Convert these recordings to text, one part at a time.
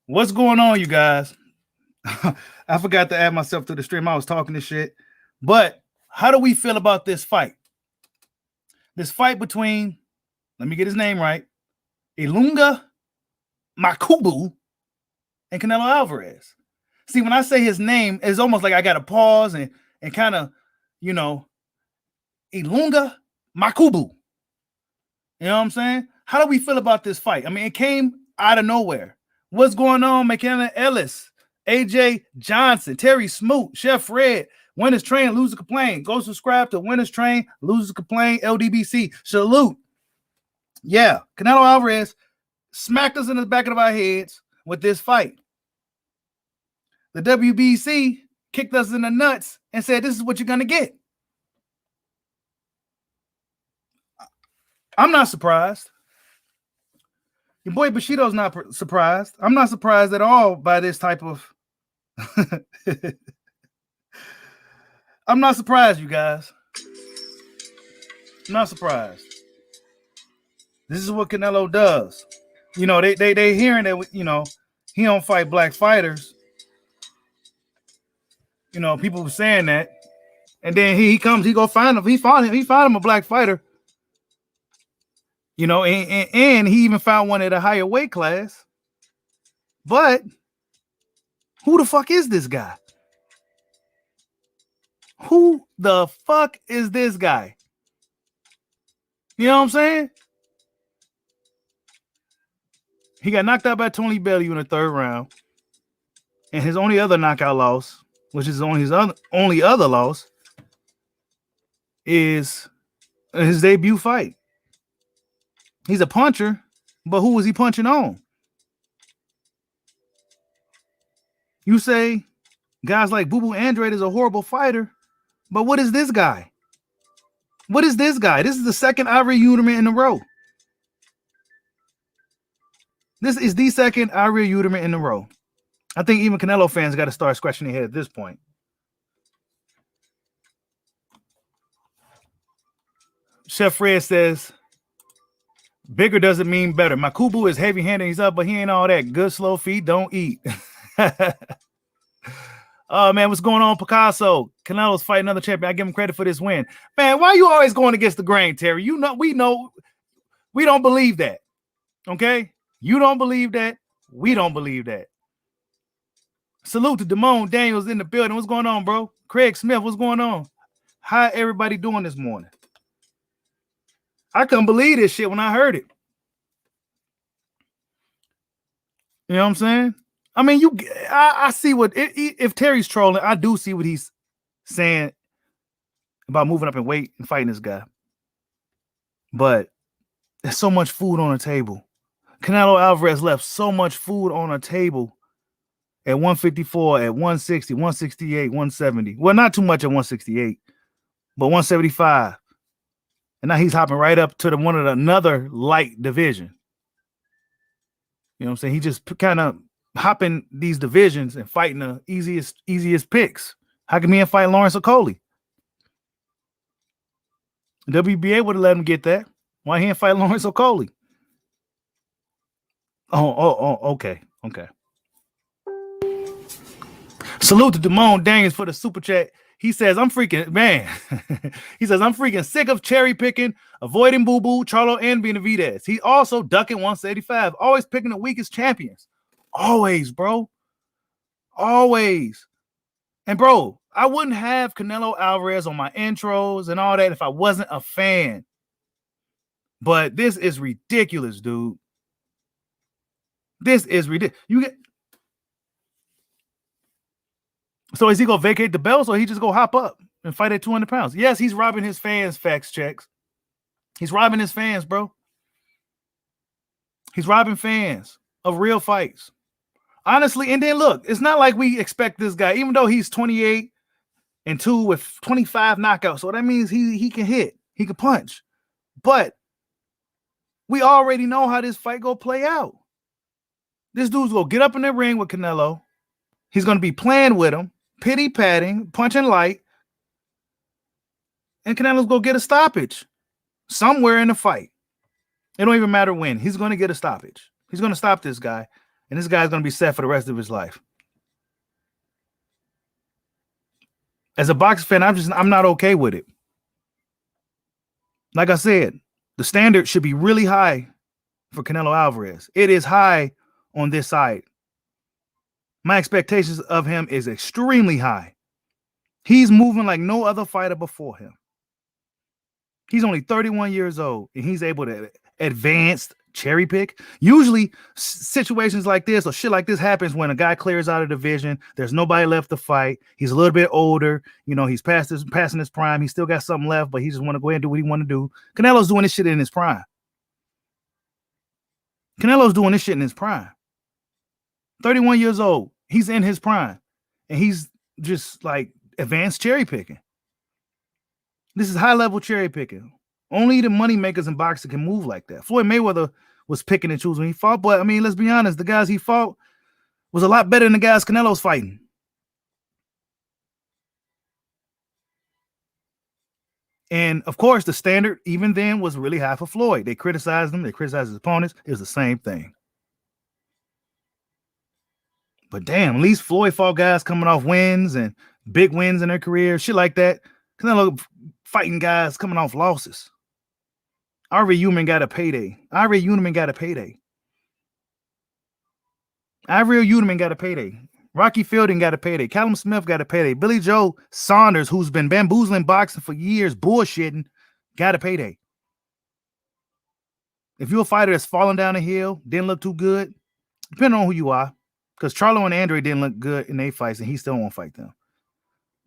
What's going on, you guys? I forgot to add myself to the stream. I was talking this shit. But how do we feel about this fight? This fight between, let me get his name right, Ilunga Makabu and Canelo Alvarez. See, when I say his name, it's almost like I got to pause and kind of, you know, Ilunga Makabu. You know what I'm saying? How do we feel about this fight? I mean, it came out of nowhere. What's going on, McKenna Ellis, AJ Johnson, Terry Smoot, Chef Red, Winners Train, Loser Complain. Go subscribe to Winners Train, Losers Complain, LDBC. Salute. Yeah, Canelo Alvarez smacked us in the back of our heads with this fight. The WBC kicked us in the nuts and said, this is what you're going to get. I'm not surprised. Your boy Bushido's not surprised. I'm not surprised at all by this type of... I'm not surprised, you guys. I'm not surprised. This is what Canelo does. You know, they hearing that, you know, he don't fight black fighters. You know, people were saying that. And then he comes, he go find him. He found him a black fighter. You know, and he even found one at a higher weight class. But who the fuck is this guy? Who the fuck is this guy? You know what I'm saying? He got knocked out by Tony Bellew in the third round. And his only other knockout loss, which is only his only other loss, is his debut fight. He's a puncher, but who was he punching on? You say guys like Boo Boo Andrade is a horrible fighter, but what is this guy? What is this guy? This is the second Ivory Uterman in a row. This is the second Ivory Uterman in a row. I think even Canelo fans got to start scratching their head at this point. Chef Fred says, bigger doesn't mean better. Makabu is heavy-handed. He's up, but he ain't all that. Good, slow feet, don't eat. Oh, man, what's going on, Picasso? Canelo's fighting another champion. I give him credit for this win. Man, why are you always going against the grain, Terry? You know, we don't believe that, okay? You don't believe that. We don't believe that. Salute to Damone Daniels in the building. What's going on, bro? Craig Smith, what's going on? How everybody doing this morning? I couldn't believe this shit when I heard it. You know what I'm saying? I mean, I see what, if Terry's trolling, I do see what he's saying about moving up in weight and fighting this guy. But there's so much food on the table. Canelo Alvarez left so much food on the table at 154, at 160, 168, 170. Well, not too much at 168, but 175. And now he's hopping right up to another light division. You know what I'm saying? He just kind of hopping these divisions and fighting the easiest picks. How can he fight Lawrence Okoli? WBA would have let him get that. Why he didn't fight Lawrence Okoli? Okay. Salute to Damone Daniels for the super chat. He says, I'm freaking, man. He says, I'm freaking sick of cherry picking, avoiding Boo Boo, Charlo, and Benavidez. He also ducking 175, always picking the weakest champions. Always, bro. Always. And, bro, I wouldn't have Canelo Alvarez on my intros and all that if I wasn't a fan. But this is ridiculous, dude. This is ridiculous. So is he going to vacate the belts or he just go hop up and fight at 200 pounds? Yes, he's robbing his fans, facts checks. He's robbing his fans, bro. He's robbing fans of real fights. Honestly, and then look, it's not like we expect this guy, even though he's 28-2 with 25 knockouts. So that means he can hit. He can punch. But we already know how this fight go play out. This dude's going to get up in the ring with Canelo. He's going to be playing with him, pity-patting, punching light. And Canelo's going to get a stoppage somewhere in the fight. It don't even matter when. He's going to get a stoppage. He's going to stop this guy. and this guy's going to be set for the rest of his life. As a boxing fan, I'm not okay with it. Like I said, the standard should be really high for Canelo Alvarez. It is high on this side. My expectations of him is extremely high. He's moving like no other fighter before him. He's only 31 years old, and he's able to advance cherry pick. Usually situations like this or shit like this happens when a guy clears out of division. There's nobody left to fight. He's a little bit older. You know, he's passing his prime. He still got something left, but he just want to go ahead and do what he want to do. Canelo's doing this shit in his prime. Canelo's doing this shit in his prime. 31 years old. He's in his prime. And he's just like advanced cherry picking. This is high-level cherry picking. Only the money makers in boxing can move like that. Floyd Mayweather was picking and choosing when he fought, but I mean, let's be honest, the guys he fought was a lot better than the guys Canelo's fighting. And of course, the standard even then was really high for Floyd. They criticized him, they criticized his opponents. It was the same thing. But damn, at least Floyd fought guys coming off wins and big wins in their career, shit like that. Canelo fighting guys coming off losses. Ari Uman got a payday. Ari Uman got a payday. Ivry Uman got a payday. Rocky Fielding got a payday. Callum Smith got a payday. Billy Joe Saunders, who's been bamboozling boxing for years, bullshitting, got a payday. If you're a fighter that's falling down a hill, didn't look too good, depending on who you are, because Charlo and Andre didn't look good in their fights, and he still won't fight them.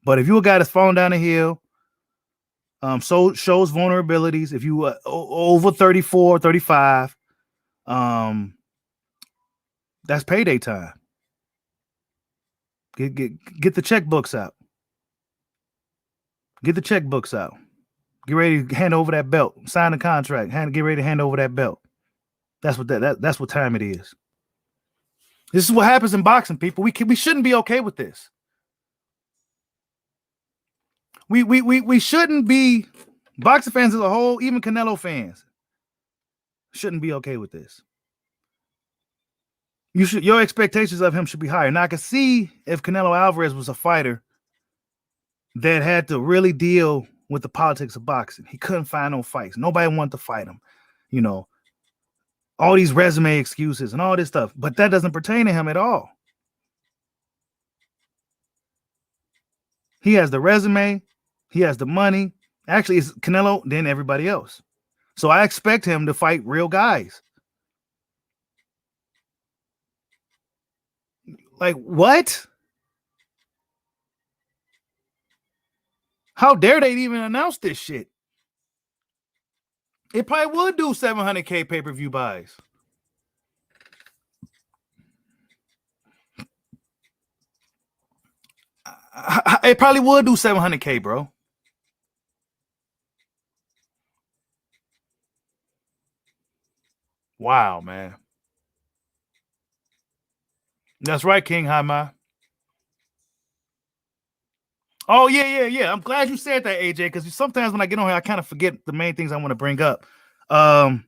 But if you're a guy that's falling down a hill, so shows vulnerabilities, if you over 34, 35, that's payday time. Get the checkbooks out. Get the checkbooks out. Get ready to hand over that belt. Sign the contract. Get ready to hand over that belt. That's what time it is. This is what happens in boxing, people. We shouldn't be okay with this. We shouldn't be, boxing fans as a whole, even Canelo fans, shouldn't be okay with this. Your expectations of him should be higher. Now I can see if Canelo Alvarez was a fighter that had to really deal with the politics of boxing. He couldn't find no fights. Nobody wanted to fight him. You know, all these resume excuses and all this stuff. But that doesn't pertain to him at all. He has the resume. He has the money. Actually, it's Canelo, then everybody else. So I expect him to fight real guys. Like, what? How dare they even announce this shit? It probably would do 700K pay-per-view buys. It probably would do 700K, bro. Wow, man. That's right, King Haima. Oh, yeah. I'm glad you said that, AJ, because sometimes when I get on here, I kind of forget the main things I want to bring up. Yeah,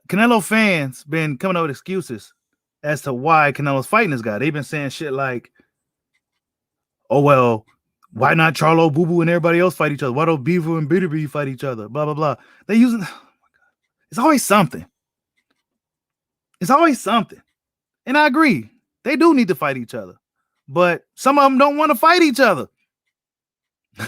Canelo fans been coming up with excuses as to why Canelo's fighting this guy. They've been saying shit like, oh, well, why not Charlo, Boo Boo, and everybody else fight each other? Why don't Beaver and Bitterby fight each other? Blah, blah, blah. They using, oh my God. It's always something. It's always something. And I agree. They do need to fight each other. But some of them don't want to fight each other. The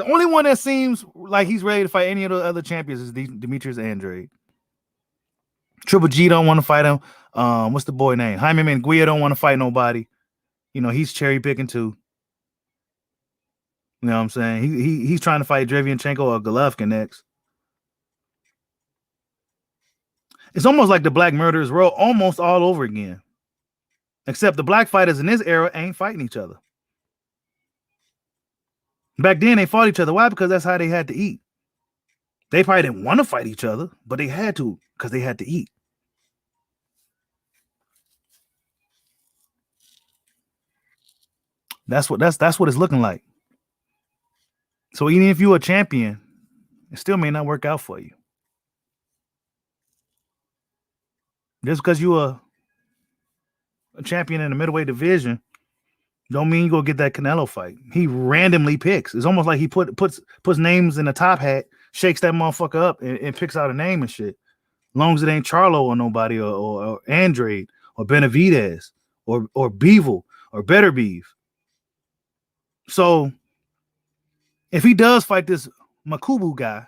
only one that seems like he's ready to fight any of the other champions is Demetrius Andrade. Triple G don't want to fight him. What's the boy name? Jaime Munguia don't want to fight nobody. You know, he's cherry picking too. You know what I'm saying? He's trying to fight Derevyanchenko or Golovkin next. It's almost like the Black Murderers Row almost all over again. Except the black fighters in this era ain't fighting each other. Back then, they fought each other. Why? Because that's how they had to eat. They probably didn't want to fight each other, but they had to because they had to eat. That's what it's looking like. So even if you're a champion, it still may not work out for you. Just because you a champion in the middleweight division, don't mean you go get that Canelo fight. He randomly picks. It's almost like he puts names in a top hat, shakes that motherfucker up, and picks out a name and shit. As long as it ain't Charlo or nobody or Andrade or Benavidez or Beevil or Better Beef. So if he does fight this Makabu guy,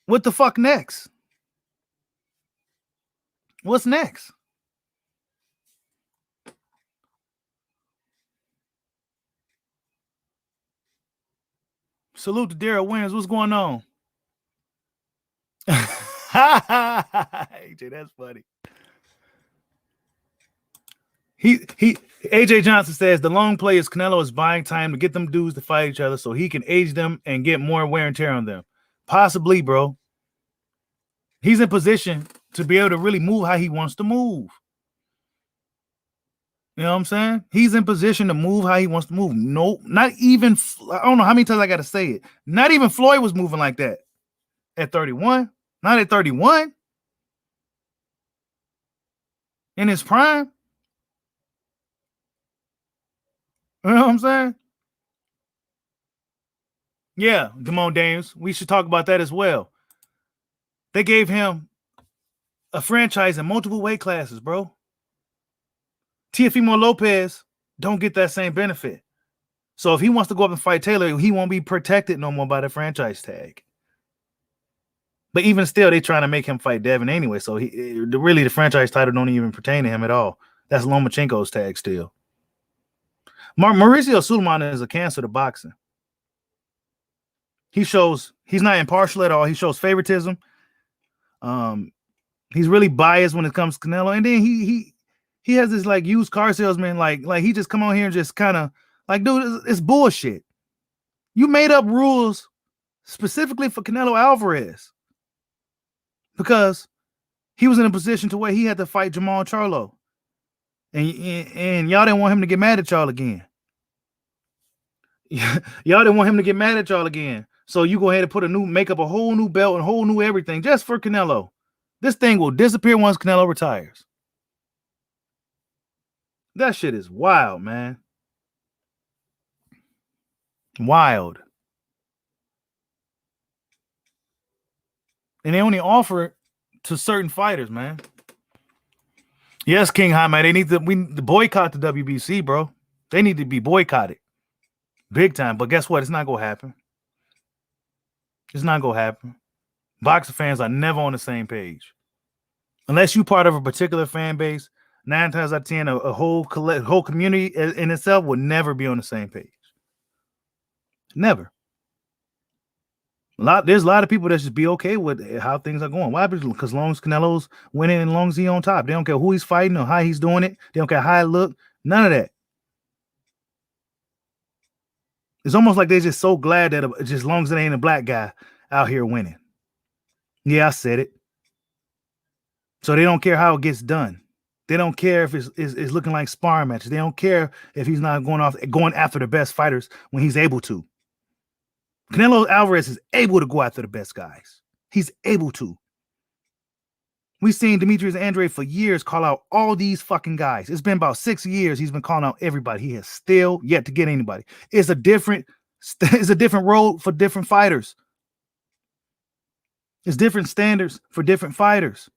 what the fuck next? What's next? Salute to Daryl Williams. What's going on? AJ, that's funny. AJ Johnson says the long play is Canelo is buying time to get them dudes to fight each other so he can age them and get more wear and tear on them. Possibly, bro. He's in position to be able to really move how he wants to move. You know what I'm saying? He's in position to move how he wants to move. No, not even, I don't know how many times I got to say it. Not even Floyd was moving like that at 31. Not at 31. In his prime. You know what I'm saying? Yeah, Damone Daniels. We should talk about that as well. They gave him a franchise in multiple weight classes, bro. Teofimo Lopez don't get that same benefit. So if he wants to go up and fight Taylor, he won't be protected no more by the franchise tag. But even still, they're trying to make him fight Devin anyway. So really, the franchise title don't even pertain to him at all. That's Lomachenko's tag still. Mauricio Sulaiman is a cancer to boxing. He's not impartial at all. He shows favoritism. He's really biased when it comes to Canelo. And then he has this like used car salesman, like he just come on here and just kind of like, dude, it's bullshit. You made up rules specifically for Canelo Alvarez because he was in a position to where he had to fight Jamal Charlo. And y'all didn't want him to get mad at y'all again. Y'all didn't want him to get mad at y'all again. So you go ahead and make up a whole new belt and whole new everything just for Canelo. This thing will disappear once Canelo retires. That shit is wild, man. Wild. And they only offer it to certain fighters, man. Yes, King Jaime, they need to boycott the WBC, bro. They need to be boycotted. Big time. But guess what? It's not gonna happen. It's not gonna happen. Boxer fans are never on the same page. Unless you're part of a particular fan base, 9 times out of 10, a whole community in itself will never be on the same page. Never. There's a lot of people that just be okay with how things are going. Why? Because as long as Canelo's winning and as long as he's on top, they don't care who he's fighting or how he's doing it. They don't care how it look. None of that. It's almost like they're just so glad that just as long as it ain't a black guy out here winning. Yeah, I said it. So they don't care how it gets done. They don't care if it's looking like sparring matches. They don't care if he's not going after the best fighters when he's able to. Canelo Alvarez is able to go after the best guys. He's able to. We've seen Demetrius Andrade for years call out all these fucking guys. It's been about 6 years he's been calling out everybody. He has still yet to get anybody. It's a different road for different fighters. It's different standards for different fighters.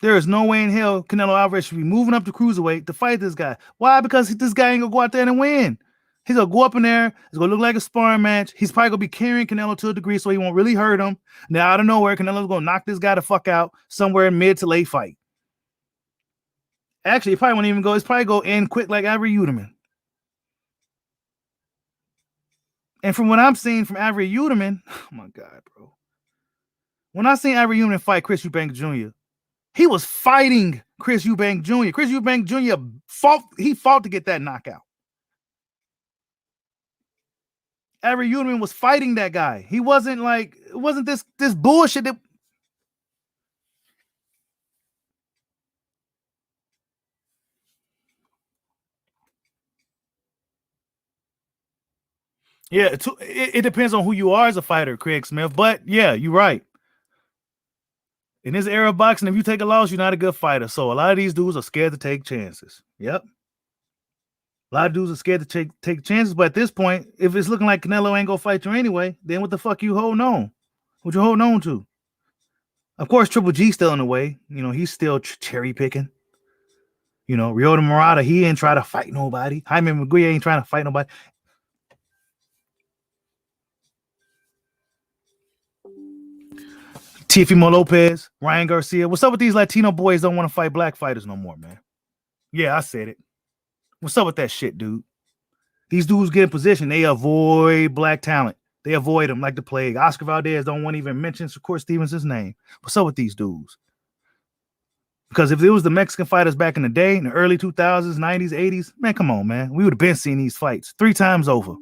There is no way in hell Canelo Alvarez should be moving up to cruiserweight to fight this guy. Why? Because this guy ain't gonna go out there and win. He's gonna go up in there. It's gonna look like a sparring match. He's probably gonna be carrying Canelo to a degree so he won't really hurt him. Now out of nowhere, Canelo's gonna knock this guy the fuck out somewhere in mid to late fight. Actually, it probably won't even go. It's probably go in quick like Avery Uterman. And from what I'm seeing from Avery Uterman, oh my god, bro. When I seen Avery Uterman fight Chris Eubank Jr., he was fighting Chris Eubank Jr. Chris Eubank Jr. fought to get that knockout. Avery Uterman was fighting that guy. He wasn't like, it wasn't this bullshit that. Yeah, it depends on who you are as a fighter, Craig Smith. But yeah, you're right. In this era of boxing, if you take a loss, you're not a good fighter. So a lot of these dudes are scared to take chances. Yep. A lot of dudes are scared to take chances. But at this point, if it's looking like Canelo ain't gonna fight you anyway, then what the fuck you holding on? What you holding on to? Of course, Triple G still in the way. You know, he's still cherry picking. You know, Ryota Murata, he ain't trying to fight nobody. Jaime Maguire ain't trying to fight nobody. Teofimo Lopez, Ryan Garcia. What's up with these Latino boys don't want to fight black fighters no more, man? Yeah, I said it. What's up with that shit, dude? These dudes get in position. They avoid black talent. They avoid them like the plague. Oscar Valdez don't want to even mention Shakur Stevens' name. What's up with these dudes? Because if it was the Mexican fighters back in the day, in the early 2000s, 90s, 80s, man, come on, man. We would have been seeing these fights 3 times over.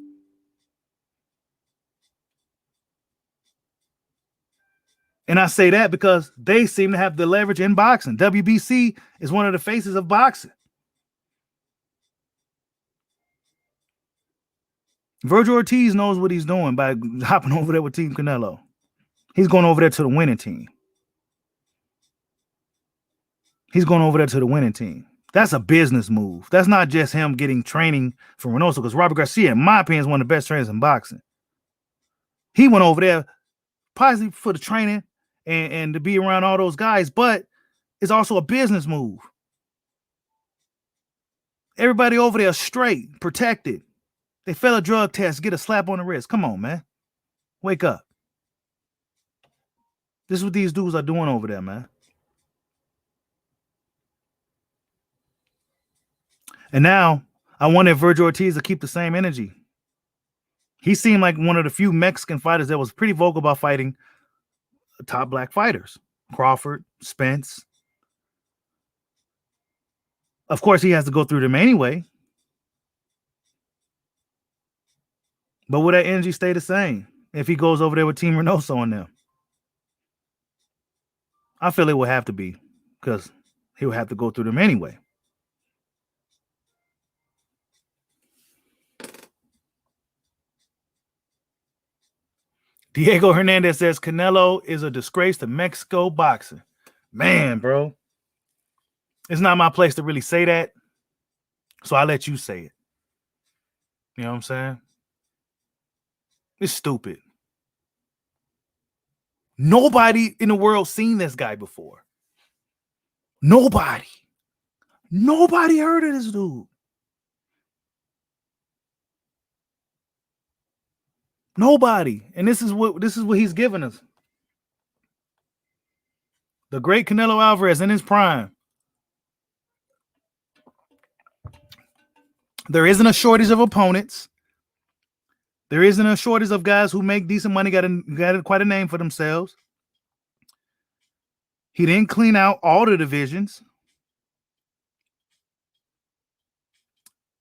And I say that because they seem to have the leverage in boxing. WBC is one of the faces of boxing. Virgil Ortiz knows what he's doing by hopping over there with Team Canelo. He's going over there to the winning team. He's going over there to the winning team. That's a business move. That's not just him getting training from Reynoso, because Robert Garcia, in my opinion, is one of the best trainers in boxing. He went over there possibly for the training and to be around all those guys, but it's also a business move. Everybody over there straight, protected. They fail a drug test, get a slap on the wrist. Come on, man. Wake up. This is what these dudes are doing over there, man. And now I wonder if Virgil Ortiz will keep the same energy. He seemed like one of the few Mexican fighters that was pretty vocal about fighting top black fighters. Crawford, Spence. Of course, he has to go through them anyway. But will that energy stay the same if he goes over there with Team Reynoso on them? I feel it will have to be, because he will have to go through them anyway. Diego Hernandez says Canelo is a disgrace to Mexico boxing. Man, bro. It's not my place to really say that, so I let you say it. You know what I'm saying? It's stupid. Nobody in the world seen this guy before. Nobody heard of this dude. Nobody. And this is what he's giving us. The great Canelo Alvarez in his prime. There isn't a shortage of opponents. There isn't a shortage of guys who make decent money, got quite a name for themselves. He didn't clean out all the divisions.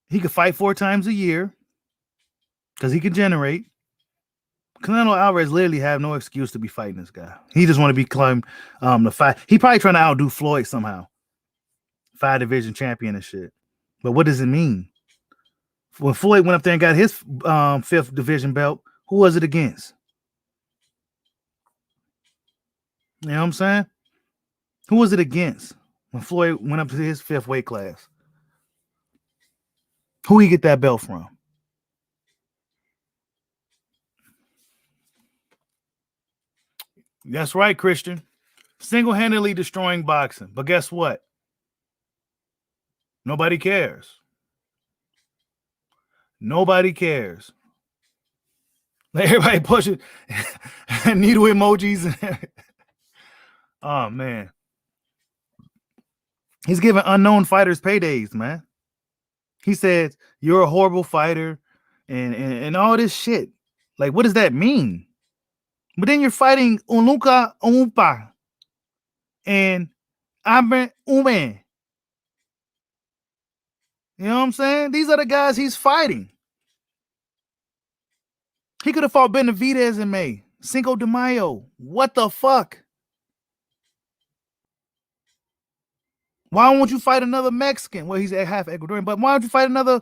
He could fight 4 times a year because he can generate. Canelo Alvarez literally have no excuse to be fighting this guy. He just want to be climbing the fight. He probably trying to outdo Floyd somehow. 5-division champion and shit. But what does it mean? When Floyd went up there and got his 5th division belt, who was it against? You know what I'm saying? Who was it against when Floyd went up to his 5th weight class? Who he get that belt from? That's right, Christian. Single-handedly destroying boxing. But guess what? Nobody cares. Nobody cares. Everybody pushing needle emojis. Oh, man. He's giving unknown fighters paydays, man. He said, you're a horrible fighter and all this shit. Like, what does that mean? But then you're fighting Unluka Umpa and Aben Ume. You know what I'm saying? These are the guys he's fighting. He could have fought Benavidez in May. Cinco de Mayo. What the fuck? Why won't you fight another Mexican? Well, he's at half Ecuadorian, but why don't you fight another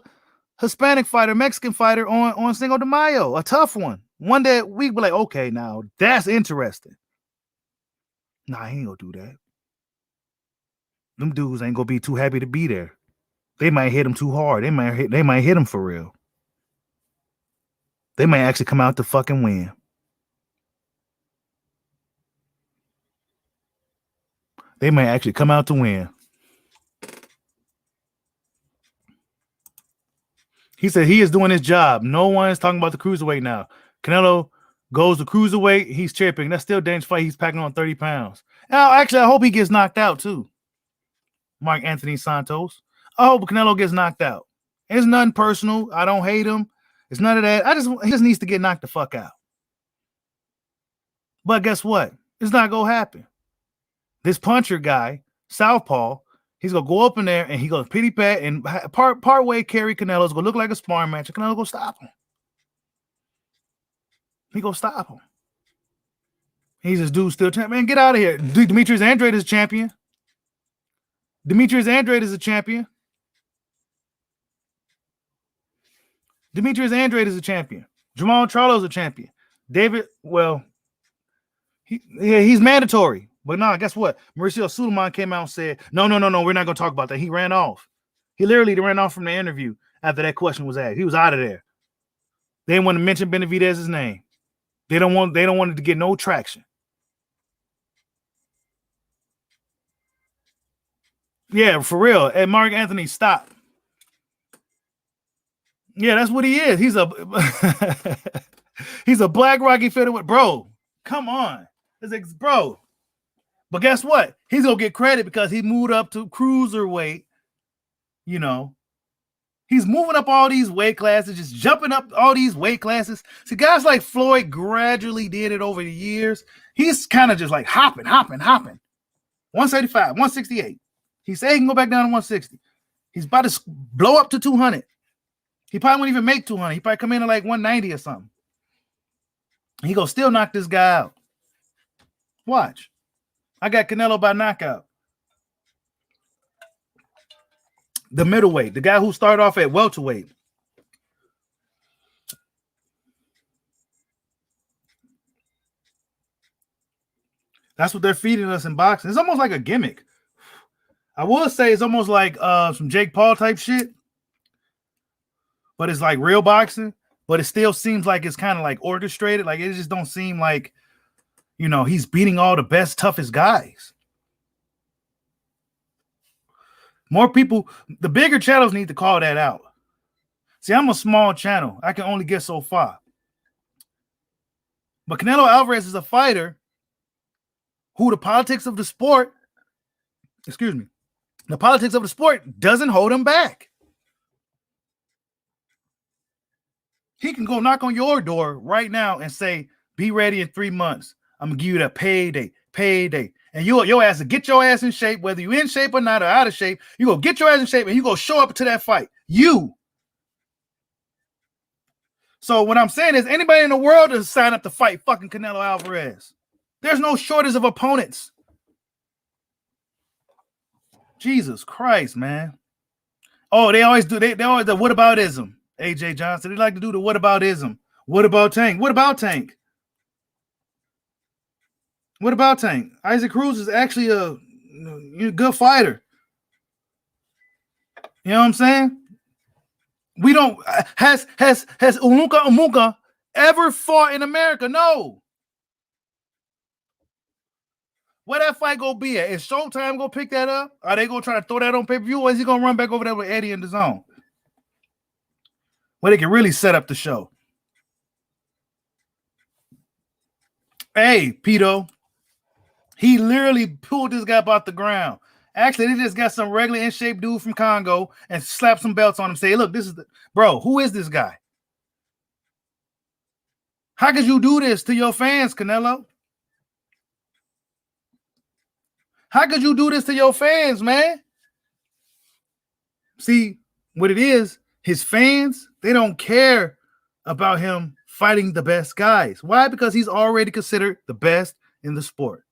Hispanic fighter, Mexican fighter on Cinco de Mayo, a tough one. One that we be like, okay, now that's interesting. Nah, he ain't gonna do that. Them dudes ain't gonna be too happy to be there. They might hit him too hard. They might hit him for real. They might actually come out to fucking win. They might actually come out to win. He said he is doing his job. No one is talking about the cruiserweight now. Canelo goes to cruiserweight. He's chipping. That's still a dangerous fight. He's packing on 30 pounds. Now, actually, I hope he gets knocked out too. Mark Anthony Santos. I hope Canelo gets knocked out. It's nothing personal. I don't hate him. It's none of that. He just needs to get knocked the fuck out. But guess what? It's not gonna happen. This puncher guy, Southpaw, he's gonna go up in there and he's gonna pity pat and part way carry Canelo. It's gonna look like a sparring match. And Canelo gonna stop him. He gonna stop him. He's this dude still champion. Man, get out of here. Demetrius Andrade is a champion. Demetrius Andrade is a champion. Demetrius Andrade is a champion. Jamal Charlo is a champion. David, well, he's mandatory. But no, guess what? Mauricio Sulaiman came out and said, no, we're not going to talk about that. He ran off. He literally ran off from the interview after that question was asked. He was out of there. They didn't want to mention Benavidez's name. They don't want it to get no traction. Yeah, for real. And Mark Anthony, stop. Yeah, that's what he is. He's a he's a black Rocky featherweight. Bro, come on. Bro. But guess what? He's gonna get credit because he moved up to cruiserweight. You know, he's moving up all these weight classes, just jumping up all these weight classes. See, guys like Floyd gradually did it over the years. He's kind of just like hopping. 175, 168. He said he can go back down to 160. He's about to blow up to 200. He probably won't even make 200. He probably come in at like 190 or something. He gonna still knock this guy out. Watch. I got Canelo by knockout. The middleweight, the guy who started off at welterweight. That's what they're feeding us in boxing. It's almost like a gimmick. I will say it's almost like some Jake Paul type shit. But it's like real boxing, but it still seems like it's kind of like orchestrated. Like it just don't seem like, he's beating all the best, toughest guys. More people, the bigger channels need to call that out. See, I'm a small channel. I can only get so far. But Canelo Alvarez is a fighter who the politics of the sport doesn't hold him back. He can go knock on your door right now and say, be ready in 3 months. I'm going to give you that payday. And your ass to get your ass in shape, whether you're in shape or not or out of shape. You go get your ass in shape and you go show up to that fight. You. So what I'm saying is anybody in the world to sign up to fight fucking Canelo Alvarez. There's no shortage of opponents. Jesus Christ, man. Oh, they always do. They always the whataboutism. AJ Johnson. They like to do the whataboutism. What about Tank? What about Tank? What about Tank? Isaac Cruz is actually a good fighter. You know what I'm saying? We don't has Umuka ever fought in America? No. Where that fight gonna be at? Is Showtime gonna pick that up? Are they gonna try to throw that on pay-per-view, or is he gonna run back over there with Eddie in the zone? Where they can really set up the show. Hey, Pito. He literally pulled this guy up off the ground. Actually, they just got some regular in shape dude from Congo and slapped some belts on him. Say, look, this is bro. Who is this guy? How could you do this to your fans, Canelo? How could you do this to your fans, man? See, what it is, his fans, they don't care about him fighting the best guys. Why? Because he's already considered the best in the sport.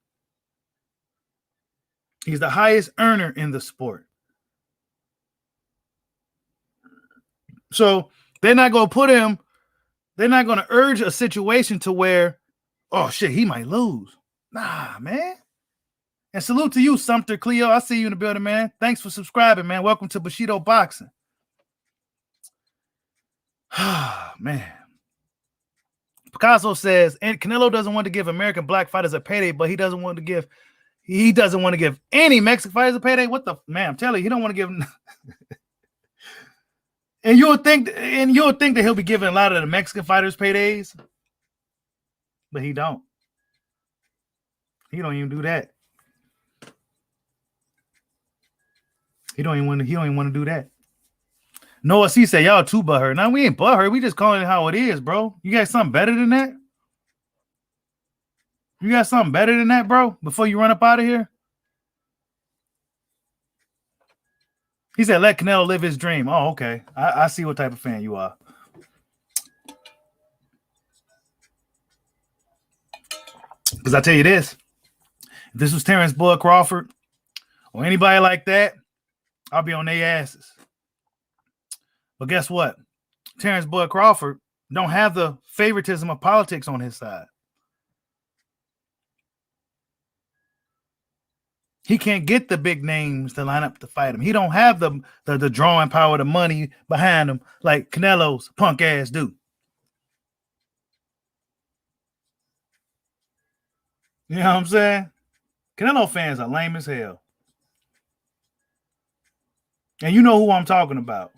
He's the highest earner in the sport. So they're not going to put him, they're not going to urge a situation to where, oh shit, he might lose. Nah, man. And salute to you, Sumter Cleo. I see you in the building, man. Thanks for subscribing, man. Welcome to Bushido Boxing. Man. Picasso says, and Canelo doesn't want to give American black fighters a payday, but he doesn't want to give any Mexican fighters a payday. What the man? I'm telling you, he don't want to give them. And you'll think that he'll be giving a lot of the Mexican fighters paydays, but he don't. He don't even do that. He don't even want to do that. Noah C said, y'all too butthurt. Now we ain't butthurt. We just calling it how it is, bro. You got something better than that? You got something better than that, bro? Before you run up out of here? He said, let Canelo live his dream. Oh, okay. I see what type of fan you are. Because I tell you this, if this was Terrence Bud Crawford or anybody like that, I'll be on their asses. But guess what? Terrence Bud Crawford don't have the favoritism of politics on his side. He can't get the big names to line up to fight him. He don't have the drawing power, the money behind him like Canelo's punk ass do. You know what I'm saying? Canelo fans are lame as hell. And you know who I'm talking about.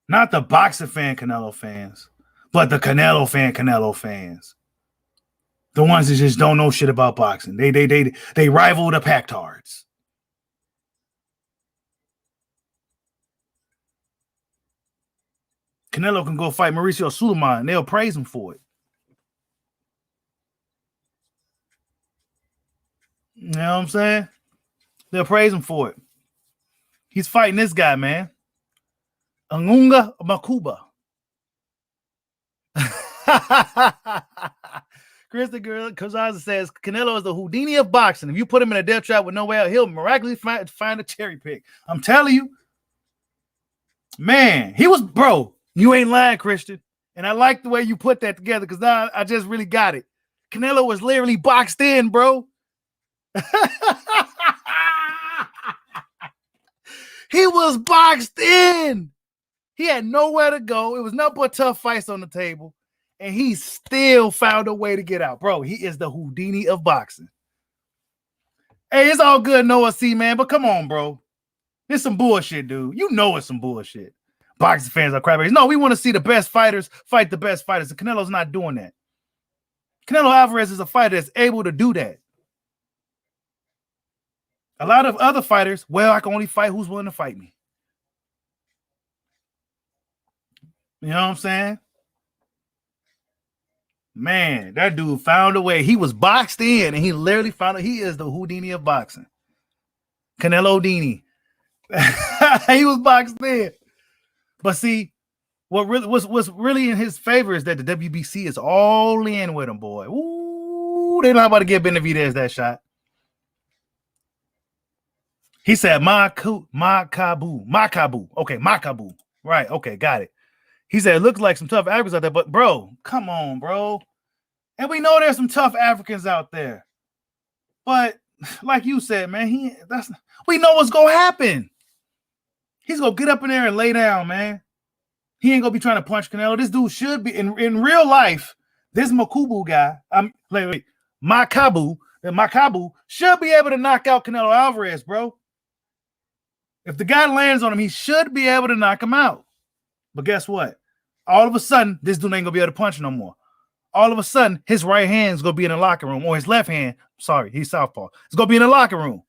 Not the boxing fan Canelo fans, but the Canelo fans. The ones that just don't know shit about boxing. They rival the Pactards. Canelo can go fight Mauricio Sulaiman and they'll praise him for it. You know what I'm saying? They'll praise him for it. He's fighting this guy, man. Angunga Makuba. Christopher Cozaza says Canelo is the Houdini of boxing. If you put him in a death trap with no way out, he'll miraculously find a cherry pick. I'm telling you, man, he was, bro. You ain't lying, Christian. And I like the way you put that together because now I just really got it. Canelo was literally boxed in, bro. He was boxed in. He had nowhere to go. It was nothing but tough fights on the table. And he still found a way to get out. Bro, he is the Houdini of boxing. Hey, it's all good, Noah C, man. But come on, bro. It's some bullshit, dude. You know it's some bullshit. Boxing fans are crybabies. No, we want to see the best fighters fight the best fighters. And Canelo's not doing that. Canelo Alvarez is a fighter that's able to do that. A lot of other fighters, well, I can only fight who's willing to fight me. You know what I'm saying? Man, that dude found a way. He was boxed in, and he literally found it. He is the Houdini of boxing. Canelo Dini. He was boxed in. But see, what's really in his favor is that the WBC is all in with him, boy. Ooh, they're not about to give Benavidez that shot. He said Makabu. Okay, Makabu. Right, okay, got it. He said, it looks like some tough Africans out there, but bro, come on, bro. And we know there's some tough Africans out there. But like you said, man, we know what's going to happen. He's going to get up in there and lay down, man. He ain't going to be trying to punch Canelo. This dude should be, in real life, this Makabu guy, Makabu should be able to knock out Canelo Alvarez, bro. If the guy lands on him, he should be able to knock him out. But guess what? All of a sudden, this dude ain't going to be able to punch no more. All of a sudden, his right hand's going to be in the locker room, or his left hand, sorry, he's southpaw. It's going to be in the locker room.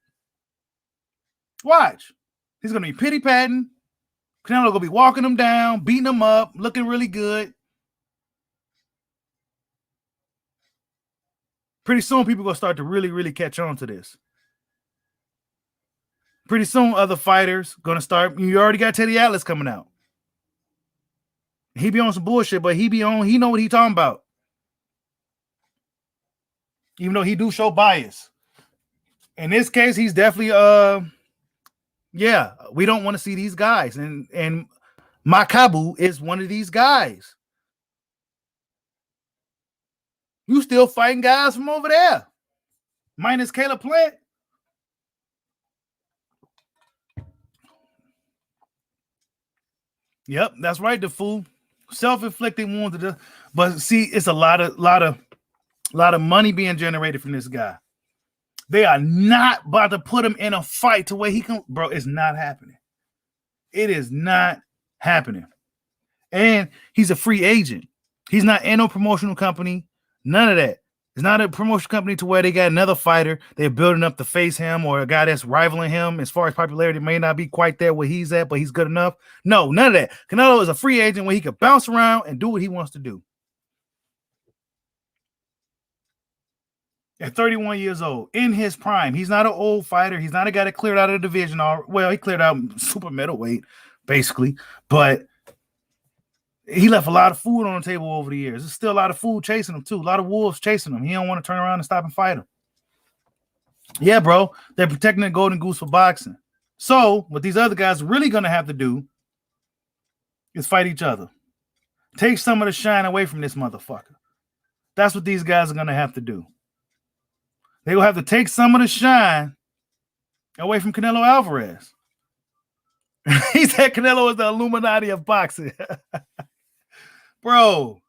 Watch. He's going to be pity-patting. Canelo going to be walking him down, beating him up, looking really good. Pretty soon, people are going to start to really, really catch on to this. Pretty soon, other fighters going to start. You already got Teddy Atlas coming out. He be on some bullshit, but he know what he talking about. Even though he do show bias. In this case, he's definitely, yeah, we don't want to see these guys. And Makabu is one of these guys. You still fighting guys from over there. Minus Caleb Plant. Yep, that's right, the fool. Self-inflicted wounds. But see, it's a lot of money being generated from this guy. They are not about to put him in a fight to where he can, bro. It's not happening. It is not happening. And he's a free agent. He's not in no promotional company. None of that. It's not a promotion company to where they got another fighter they're building up to face him, or a guy that's rivaling him as far as popularity may not be quite there where he's at, but he's good enough. No, none of that. Canelo is a free agent where he can bounce around and do what he wants to do. At 31 years old, in his prime. He's not an old fighter. He's not a guy that cleared out of the division. Well, he cleared out super middleweight, basically. But he left a lot of food on the table over the years. There's still a lot of food chasing him, too. A lot of wolves chasing him. He don't want to turn around and stop and fight him. Yeah, bro. They're protecting the golden goose for boxing. So what these other guys are really going to have to do is fight each other. Take some of the shine away from this motherfucker. That's what these guys are going to have to do. They will have to take some of the shine away from Canelo Alvarez. He said Canelo is the Illuminati of boxing. Bro,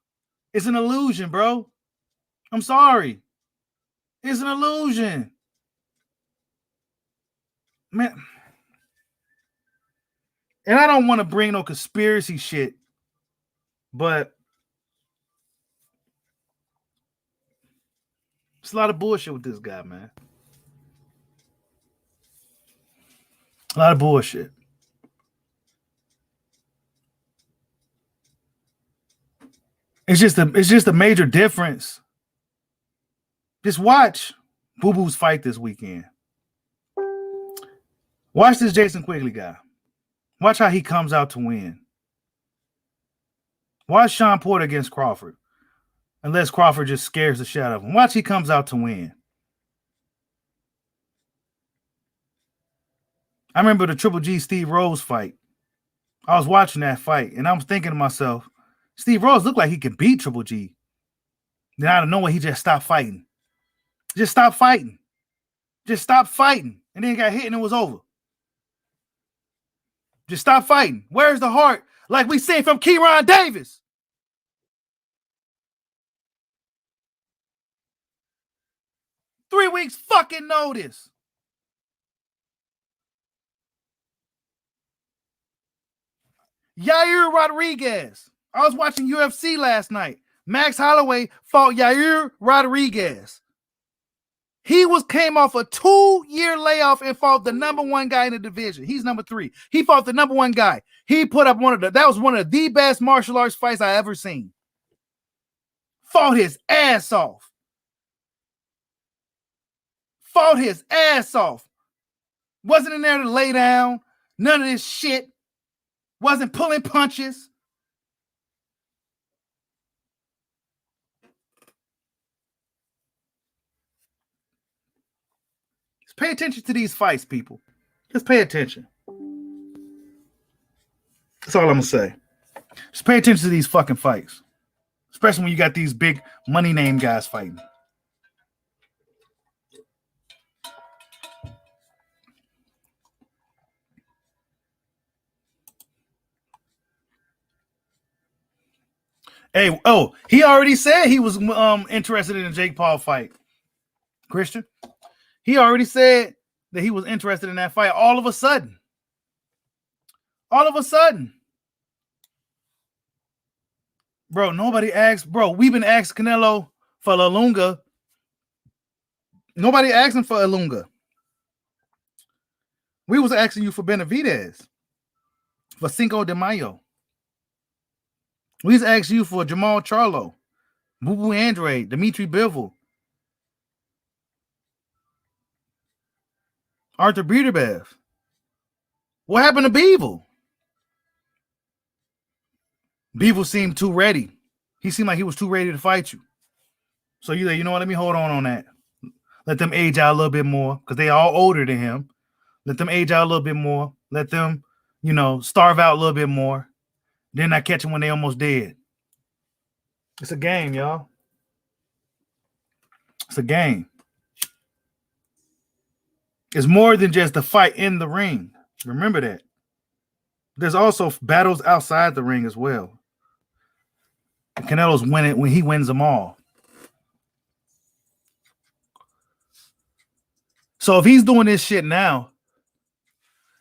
it's an illusion, bro. I'm sorry. It's an illusion. Man. And I don't want to bring no conspiracy shit, but it's a lot of bullshit with this guy, man. A lot of bullshit. It's just a major difference. Just watch Boo Boo's fight this weekend. Watch this Jason Quigley guy. Watch how he comes out to win. Watch Sean Porter against Crawford. Unless Crawford just scares the shit out of him. Watch he comes out to win. I remember the Triple G Steve Rose fight. I was watching that fight, and I was thinking to myself, Steve Rose looked like he could beat Triple G. Then out of nowhere, he just stopped fighting. Just stopped fighting. Just stopped fighting. And then he got hit and it was over. Just stop fighting. Where's the heart? Like we seen from Kieran Davis. Three weeks fucking notice. Yair Rodriguez. I was watching UFC last night. Max Holloway fought Yair Rodriguez. He came off a 2-year layoff and fought the number one guy in the division. He's number 3. He fought the number one guy. He put up that was one of the best martial arts fights I ever seen. Fought his ass off. Fought his ass off. Wasn't in there to lay down. None of this shit. Wasn't pulling punches. Just pay attention to these fights, people. Just pay attention. That's all I'm going to say. Just pay attention to these fucking fights. Especially when you got these big money name guys fighting. Hey, he already said he was interested in a Jake Paul fight. Christian, he already said that he was interested in that fight. All of a sudden, bro. Nobody asked, bro. We've been asking Canelo for Ilunga. Nobody asked him for Ilunga. We was asking you for Benavidez, for Cinco de Mayo. We just asked you for Jamal Charlo, Boo Boo Andre, Dimitri Bivol, Arthur Beterbiev. What happened to Bivol? Bivol seemed too ready. He seemed like he was too ready to fight you. So you like, you know what? Let me hold on that. Let them age out a little bit more because they all older than him. Let them age out a little bit more. Let them, starve out a little bit more. Then I catch them when they almost dead. It's a game, y'all. It's a game. It's more than just the fight in the ring. Remember that. There's also battles outside the ring as well. Canelo's winning when he wins them all. So if he's doing this shit now,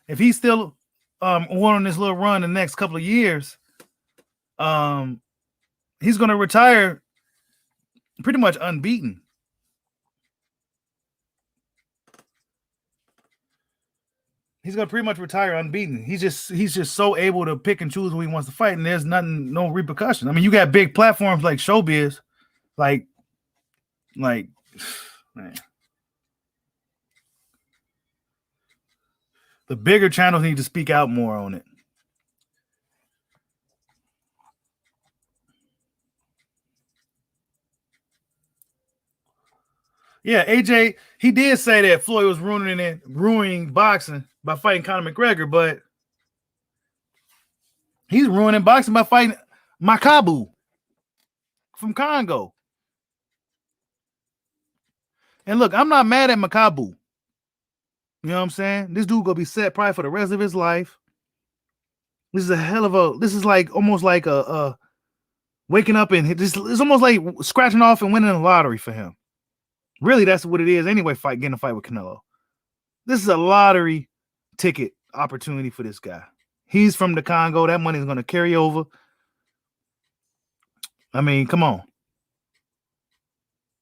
if he's still on this little run the next couple of years, he's going to retire pretty much unbeaten. He's gonna pretty much retire unbeaten. He's just so able to pick and choose who he wants to fight, and there's no repercussion. I mean, you got big platforms like Showbiz, like man. The bigger channels need to speak out more on it. Yeah, AJ, he did say that Floyd was ruining boxing by fighting Conor McGregor, but he's ruining boxing by fighting Makabu from Congo. And look, I'm not mad at Makabu. You know what I'm saying? This dude gonna be set probably for the rest of his life. This is like almost like a waking up and it's almost like scratching off and winning the lottery for him. Really, that's what it is anyway, getting a fight with Canelo. This is a lottery ticket opportunity for this guy. He's from the Congo. That money is going to carry over. I mean, come on.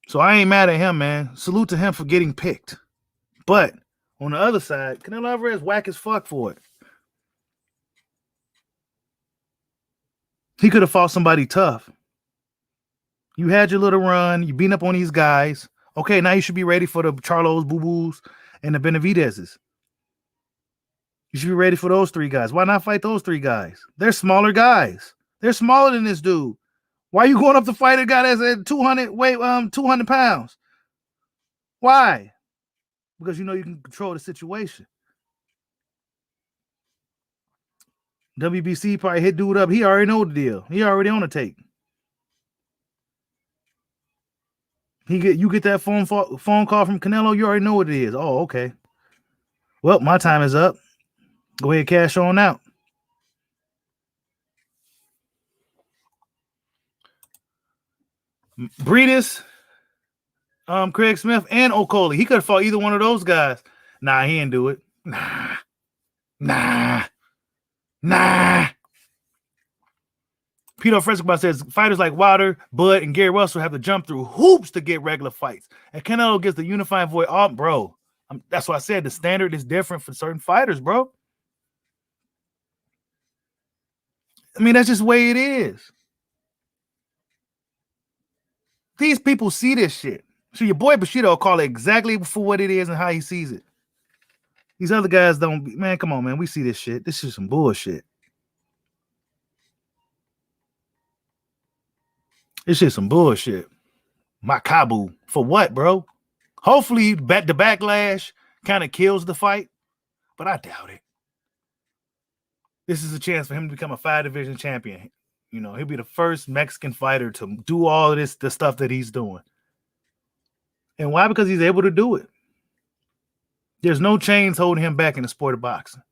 So I ain't mad at him, man. Salute to him for getting picked. But on the other side, Canelo Alvarez whack as fuck for it. He could have fought somebody tough. You had your little run. You beat up on these guys. Okay, now you should be ready for the Charlos, Boo-Boos, and the Benavidez's. You should be ready for those three guys. Why not fight those three guys? They're smaller guys. They're smaller than this dude. Why are you going up to fight a guy that's at 200 pounds? Why? Because you know you can control the situation. WBC probably hit dude up. He already know the deal. He already on the tape. You get that phone call from Canelo, you already know what it is. Oh, okay. Well, my time is up. Go ahead, cash on out. Breedis, Craig Smith, and Okoli. He could have fought either one of those guys. Nah, he didn't do it. Nah. Peter Fresco says fighters like Wilder, Bud, and Gary Russell have to jump through hoops to get regular fights. And Canelo gets the unifying voice. Oh, bro. That's why I said the standard is different for certain fighters, bro. I mean, that's just the way it is. These people see this shit. So your boy Bushido will call it exactly for what it is and how he sees it. These other guys don't. Man, come on, man. We see this shit. This is some bullshit. This shit some bullshit. Makabu. For what, bro? Hopefully the backlash kind of kills the fight, but I doubt it. This is a chance for him to become a 5-division champion. You know, he'll be the first Mexican fighter to do all of the stuff that he's doing. And why? Because he's able to do it. There's no chains holding him back in the sport of boxing.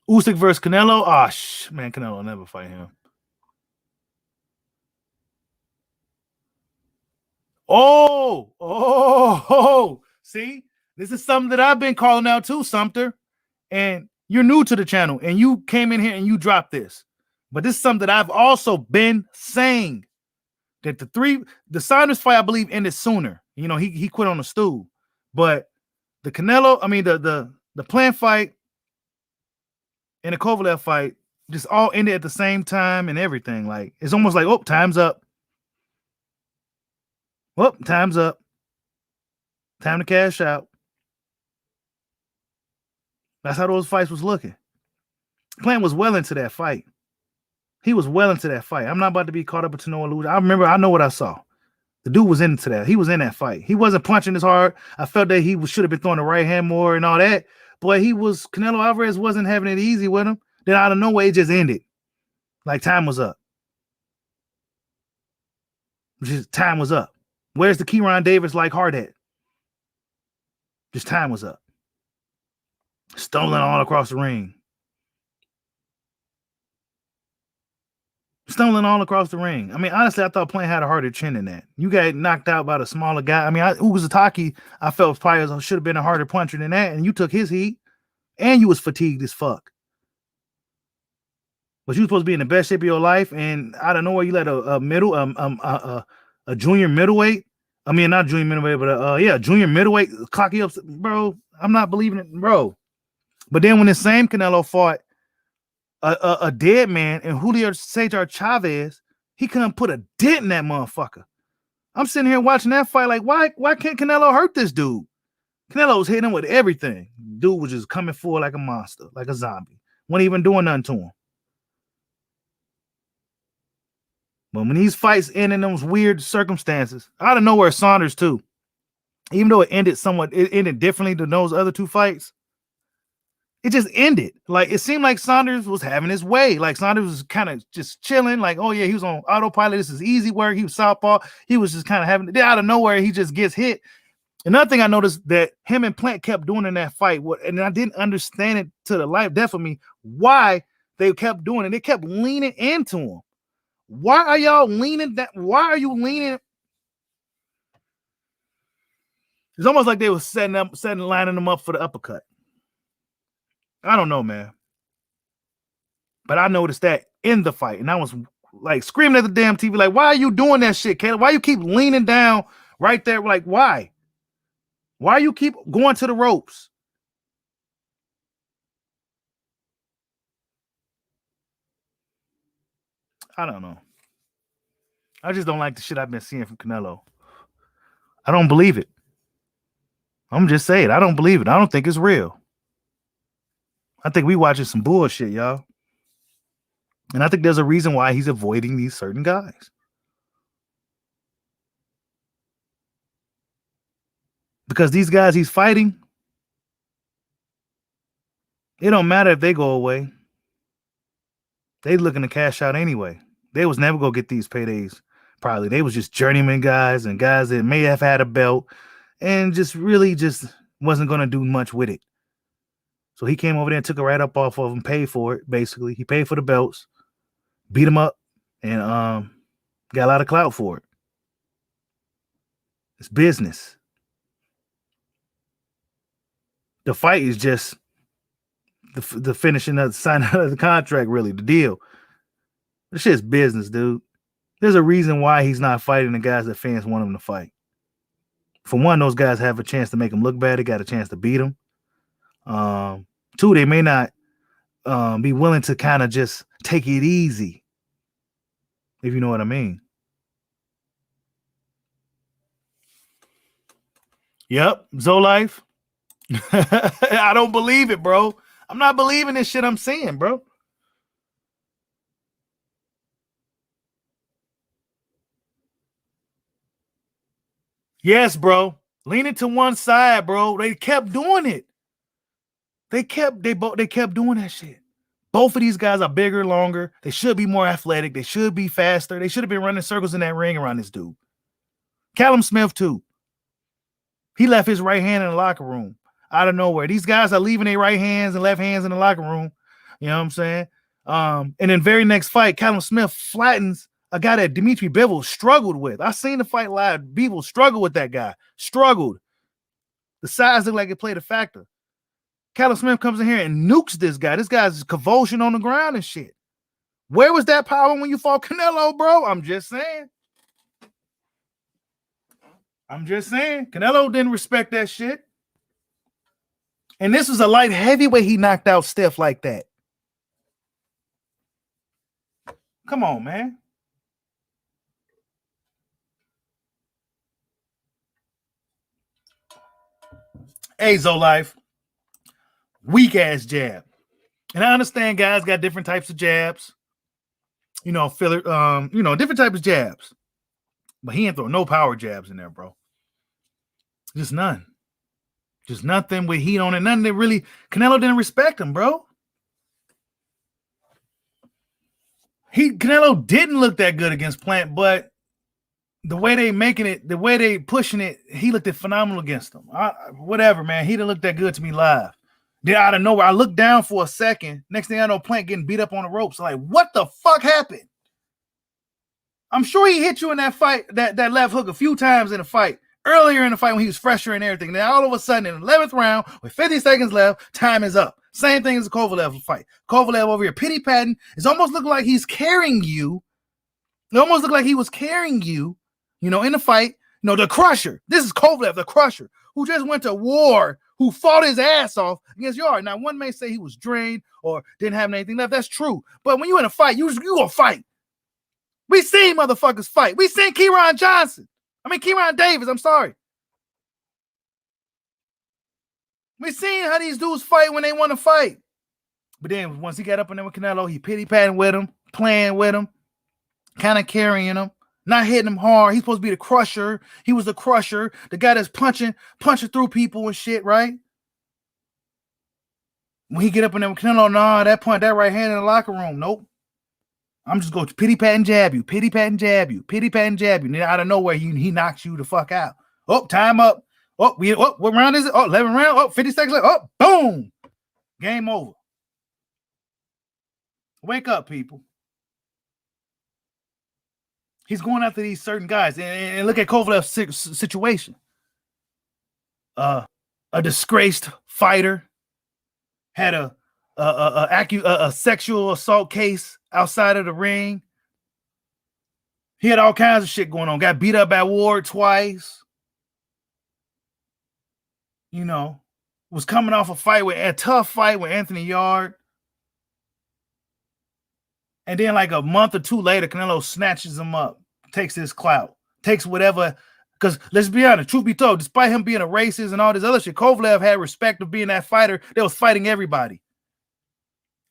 Usyk versus Canelo. Man, Canelo will never fight him. Oh. See, this is something that I've been calling out too, Sumter. And you're new to the channel, and you came in here and you dropped this. But this is something that I've also been saying. That the Saunders fight, I believe, ended sooner. You know, he quit on the stool. But the Canelo, the Plant fight and the Kovalev fight just all ended at the same time and everything. Like, it's almost like, oh, time's up. Well, time's up. Time to cash out. That's how those fights was looking. Plant was well into that fight. He was well into that fight. I'm not about to be caught up into no illusion. I know what I saw. The dude was into that. He was in that fight. He wasn't punching as hard. I felt that he should have been throwing the right hand more and all that. boy, Canelo Alvarez wasn't having it easy with him. Then out of nowhere, it just ended. Like time was up. Time was up. Where's the Kieran Davis like heart at? Just time was up. Stumbling all across the ring. Stumbling all across the ring. I mean, honestly, I thought Plant had a harder chin than that. You got knocked out by the smaller guy. I mean, Ugazataki, I felt probably should have been a harder puncher than that, and you took his heat, and you was fatigued as fuck. But you were supposed to be in the best shape of your life, and out of nowhere, you let a junior middleweight. I mean, not junior middleweight, but junior middleweight clock you up, bro. I'm not believing it, bro. But then when the same Canelo fought a dead man and Julio Cesar Chavez, he couldn't put a dent in that motherfucker. I'm sitting here watching that fight like, why can't Canelo hurt this dude? Canelo was hitting him with everything. Dude was just coming forward like a monster, like a zombie. Wasn't even doing nothing to him. But when these fights end in those weird circumstances, out of nowhere, Saunders too, even though it ended differently than those other two fights, it just ended. Like, it seemed like Saunders was having his way. Like, Saunders was kind of just chilling. Like, oh, yeah, he was on autopilot. This is easy work. He was southpaw. He was just kind of having it. Out of nowhere, he just gets hit. Another thing I noticed that him and Plant kept doing in that fight, and I didn't understand it to the life death of me, why they kept doing it. They kept leaning into him. Why are y'all leaning that? Why are you leaning? It's almost like they were lining them up for the uppercut. I don't know, man. But I noticed that in the fight, and I was like screaming at the damn TV, like, why are you doing that shit, Caleb? Why you keep leaning down right there? Like, why? Why you keep going to the ropes? I don't know. I just don't like the shit I've been seeing from Canelo. I don't believe it. I'm just saying, I don't believe it. I don't think it's real. I think we watching some bullshit, y'all. And I think there's a reason why he's avoiding these certain guys. Because these guys he's fighting, it don't matter if they go away. They looking to cash out anyway. They was never gonna get these paydays. Probably they was just journeyman guys and guys that may have had a belt and just really just wasn't gonna do much with it. So he came over there and took it right up off of him, paid for it. Basically, he paid for the belts, beat him up, and got a lot of clout for it. It's business. The fight is just the finishing of the signing of the contract, really, the deal. This shit's business, dude. There's a reason why he's not fighting the guys that fans want him to fight. For one, those guys have a chance to make him look bad. They got a chance to beat him. Two, they may not be willing to kind of just take it easy, if you know what I mean. Yep, Zolife. I don't believe it, bro. I'm not believing this shit I'm seeing, bro. Yes, bro. Leaning to one side, bro. They kept doing it. They kept doing that shit. Both of these guys are bigger, longer. They should be more athletic. They should be faster. They should have been running circles in that ring around this dude. Callum Smith, too. He left his right hand in the locker room out of nowhere. These guys are leaving their right hands and left hands in the locker room. You know what I'm saying? And then very next fight, Callum Smith flattens a guy that Dimitri Bivol struggled with. I seen the fight live. Bivol struggled with that guy. Struggled. The size looked like it played a factor. Callum Smith comes in here and nukes this guy. This guy's convulsion on the ground and shit. Where was that power when you fought Canelo, bro? I'm just saying. Canelo didn't respect that shit. And this was a light heavyweight he knocked out Steph like that. Come on, man. Hey, Zolife. Weak ass jab. And I understand guys got different types of jabs. You know, filler, different types of jabs. But he ain't throw no power jabs in there, bro. Just none. Just nothing with heat on it. Nothing that really, Canelo didn't respect him, bro. Canelo didn't look that good against Plant, but the way they making it, the way they pushing it, he looked phenomenal against him. Whatever, man. He didn't look that good to me live. Then out of nowhere, I looked down for a second. Next thing I know, Plant getting beat up on the ropes. Like, what the fuck happened? I'm sure he hit you in that fight, that left hook a few times in the fight. Earlier in the fight when he was fresher and everything. Then all of a sudden in the 11th round, with 50 seconds left, time is up. Same thing as the Kovalev fight. Kovalev over here pity-patting. It's almost looking like he's carrying you. It almost looked like he was carrying you, in the fight. The Crusher. This is Kovalev, the Crusher, who just went to war, who fought his ass off against Yard. Now, one may say he was drained or didn't have anything left. That's true. But when you're in a fight, you gonna fight. We seen motherfuckers fight. We seen Kieran Davis. I'm sorry. We seen how these dudes fight when they want to fight. But then once he got up in there with Canelo, he pity-patting with him, playing with him, kind of carrying him, not hitting him hard. He's supposed to be the Crusher. He was the Crusher, the guy that's punching through people and shit, right? When he get up in there with Canelo, that right hand in the locker room. Nope. I'm just going to pity-pat and jab you, pity-pat and jab you, pity-pat and jab you. And then out of nowhere, he knocks you the fuck out. Oh, time up. What round is it? Oh, 11 round. Oh, 50 seconds left. Oh, boom. Game over. Wake up, people. He's going after these certain guys. And look at Kovalev's situation. A disgraced fighter had a sexual assault case outside of the ring. He had all kinds of shit going on. Got beat up at Ward twice. Was coming off a tough fight with Anthony Yard. And then like a month or two later, Canelo snatches him up, takes his clout, takes whatever. Because let's be honest, truth be told, despite him being a racist and all this other shit, Kovalev had respect of being that fighter that was fighting everybody.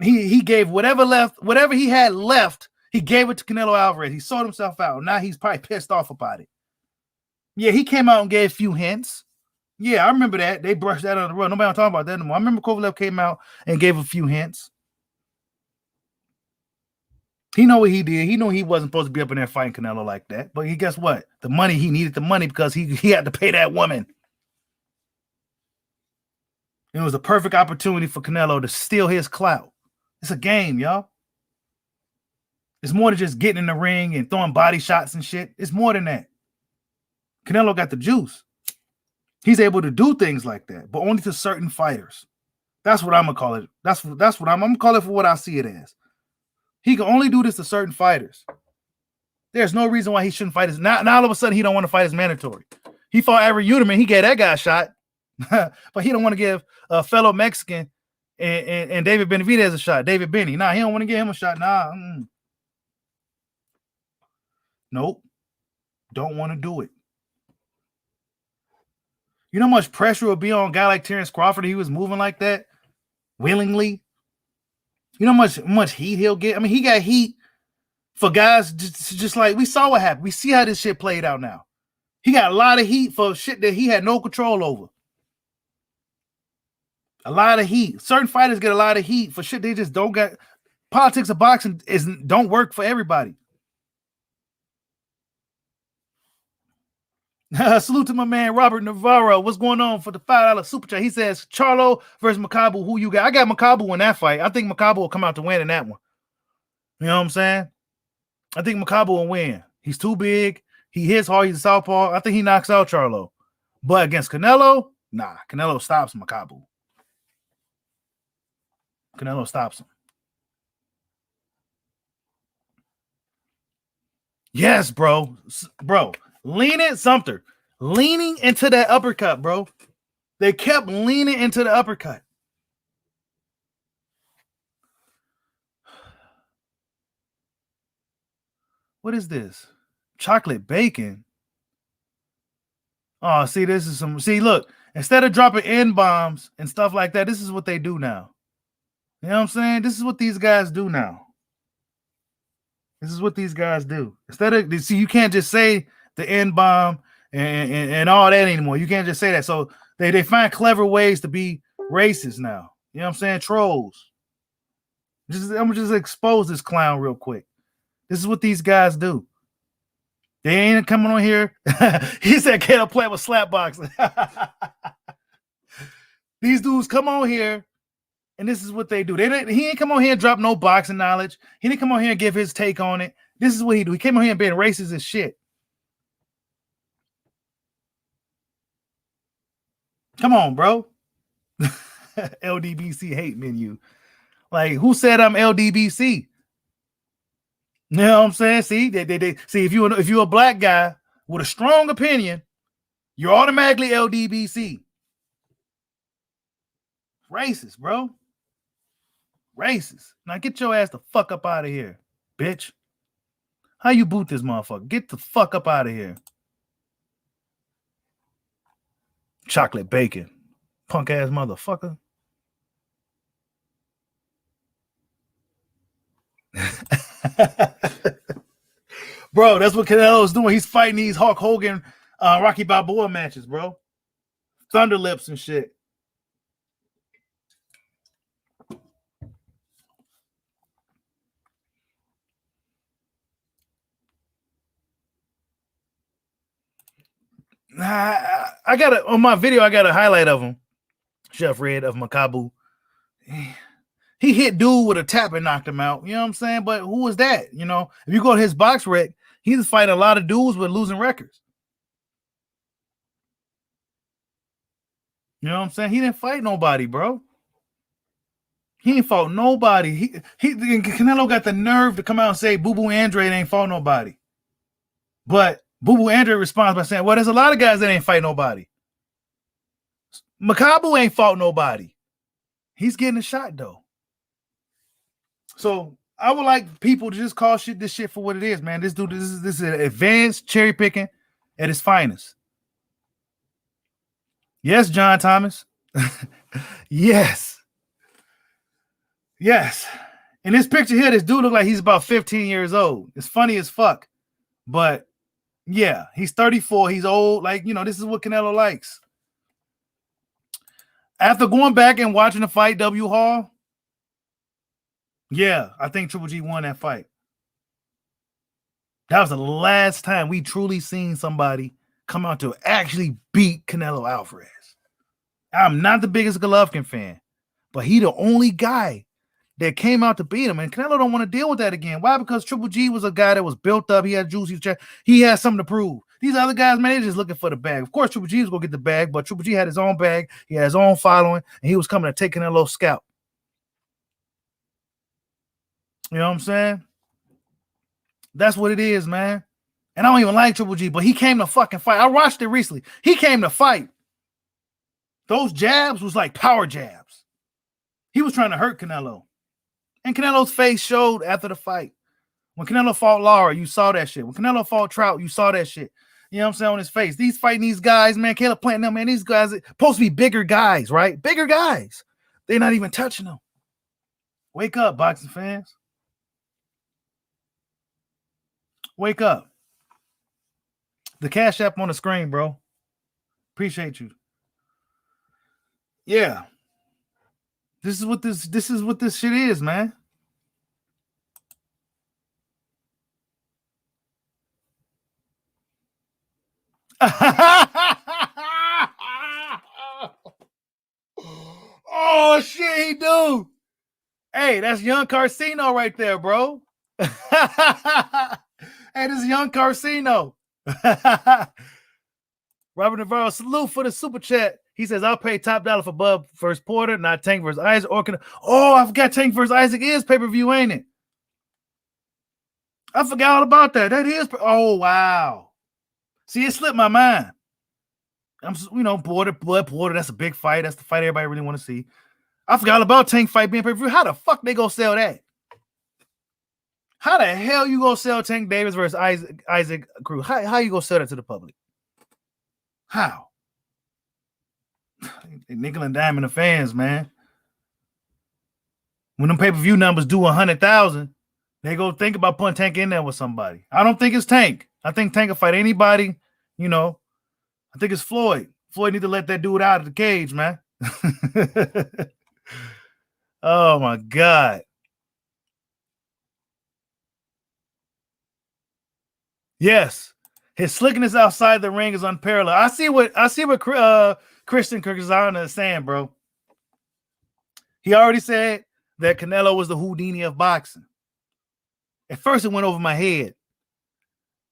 He gave whatever he had left, he gave it to Canelo Alvarez. He sold himself out. Now he's probably pissed off about it. Yeah, he came out and gave a few hints. Yeah, I remember that. They brushed that on the rug. Nobody talking about that anymore. I remember Kovalev came out and gave a few hints. He know what he did. He knew he wasn't supposed to be up in there fighting Canelo like that. But guess what? He needed the money because he had to pay that woman. It was a perfect opportunity for Canelo to steal his clout. It's a game, y'all. It's more than just getting in the ring and throwing body shots and shit. It's more than that. Canelo got the juice. He's able to do things like that, but only to certain fighters. That's what I'm gonna call it. That's what I'm gonna call it for what I see it as. He can only do this to certain fighters. There's no reason why he shouldn't fight his. Now all of a sudden he don't want to fight his mandatory. He fought Avery Uterman. He gave that guy a shot, but he don't want to give a fellow Mexican and David Benavidez a shot. David Benny. He don't want to give him a shot. Nope. Don't want to do it. You know how much pressure would be on a guy like Terrence Crawford if he was moving like that willingly? You know how much heat he'll get? I mean, he got heat for guys just like we saw what happened. We see how this shit played out now. He got a lot of heat for shit that he had no control over. A lot of heat. Certain fighters get a lot of heat for shit they just don't get. Politics of boxing don't work for everybody. Salute to my man Robert Navarro. What's going on for the $5 super chat? He says Charlo versus Makabu. Who you got? I got Makabu in that fight. I think Makabu will come out to win in that one. You know what I'm saying? I think Makabu will win. He's too big. He hits hard. He's a southpaw. I think he knocks out Charlo. But against Canelo, nah. Canelo stops Makabu. Canelo stops him. Yes, bro. Leaning into that uppercut, bro. They kept leaning into the uppercut. What is this? Chocolate bacon. Oh, see, this is some. See, look, instead of dropping N-bombs and stuff like that, this is what they do now. You know what I'm saying? This is what these guys do now. This is what these guys do. Instead of, see, you can't just say the N-bomb and all that anymore. You can't just say that. So They find clever ways to be racist now. You know what I'm saying? Trolls. I'm gonna just expose this clown real quick. This is what these guys do. They ain't coming on here. He said Canelo play with slapboxing. These dudes come on here, and this is what they do. He ain't come on here and drop no boxing knowledge. He didn't come on here and give his take on it. This is what he do. He came on here and being racist as shit. Come on, bro. LDBC hate menu. Like, who said I'm LDBC? You know what I'm saying? See, they see, if you're a black guy with a strong opinion, you're automatically LDBC. Racist, bro. Racist. Now get your ass the fuck up out of here, bitch. How you boot this motherfucker? Get the fuck up out of here. Chocolate bacon. Punk ass motherfucker. Bro, that's what Canelo is doing. He's fighting these Hulk Hogan, Rocky Balboa matches, bro. Thunder lips and shit. I got on my video. I got a highlight of him, Chef Red of Makabu. He hit dude with a tap and knocked him out. You know what I'm saying? But who was that? You know, if you go to his box rec, he's fighting a lot of dudes with losing records. You know what I'm saying? He didn't fight nobody, bro. He ain't fought nobody. Canelo got the nerve to come out and say Boo Boo Andre ain't fought nobody. But Boo Boo Andre responds by saying, well, there's a lot of guys that ain't fight nobody. Makabu ain't fought nobody. He's getting a shot, though. So I would like people to just call this shit for what it is, man. This dude, this is advanced cherry picking at its finest. Yes, John Thomas. Yes. Yes. In this picture here, this dude look like he's about 15 years old. It's funny as fuck. But yeah, he's 34. He's old. Like, you know, this is what Canelo likes. After going back and watching the fight, W. Hall, yeah, I think Triple G won that fight. That was the last time we truly seen somebody come out to actually beat Canelo Alvarez. I'm not the biggest Golovkin fan, but he the only guy that came out to beat him. And Canelo don't want to deal with that again. Why? Because Triple G was a guy that was built up. He had juice. He had something to prove. These other guys, man, they're just looking for the bag. Of course, Triple G was going to get the bag, but Triple G had his own bag. He had his own following, and he was coming to take Canelo's scalp. You know what I'm saying? That's what it is, man. And I don't even like Triple G, but he came to fucking fight. I watched it recently. He came to fight. Those jabs was like power jabs. He was trying to hurt Canelo. And Canelo's face showed after the fight. When Canelo fought Lara, you saw that shit. When Canelo fought Trout, you saw that shit. You know what I'm saying? On his face. These fighting these guys, man. Caleb planting them, man. These guys are supposed to be bigger guys, right? Bigger guys. They're not even touching them. Wake up, boxing fans. Wake up. The Cash App on the screen, bro. Appreciate you. Yeah. This is what this shit is, man. Oh shit, he do. Hey, that's Young Carcino right there, bro. Hey, this is Young Carcino. Robert Navarro, salute for the super chat. He says, I'll pay top dollar for Bub versus Porter, not Tank versus Isaac. Oh, I forgot Tank versus Isaac is pay-per-view, ain't it? I forgot all about that. That is. Oh, wow. See, it slipped my mind. I'm, Porter, that's a big fight. That's the fight everybody really want to see. I forgot about Tank fight being pay-per-view. How the fuck they gonna sell that? How the hell you gonna sell Tank Davis versus Isaac Cruz? How you gonna sell that to the public? How? Nickel and diming the fans, man. When them pay-per-view numbers do 100,000, they go think about putting Tank in there with somebody. I don't think it's Tank. I think Tank will fight anybody, I think it's Floyd. Floyd need to let that dude out of the cage, man. Oh my God. Yes, his slickness outside the ring is unparalleled. I see what Christian Kirkazana is saying, bro. He already said that Canelo was the Houdini of boxing. At first, it went over my head,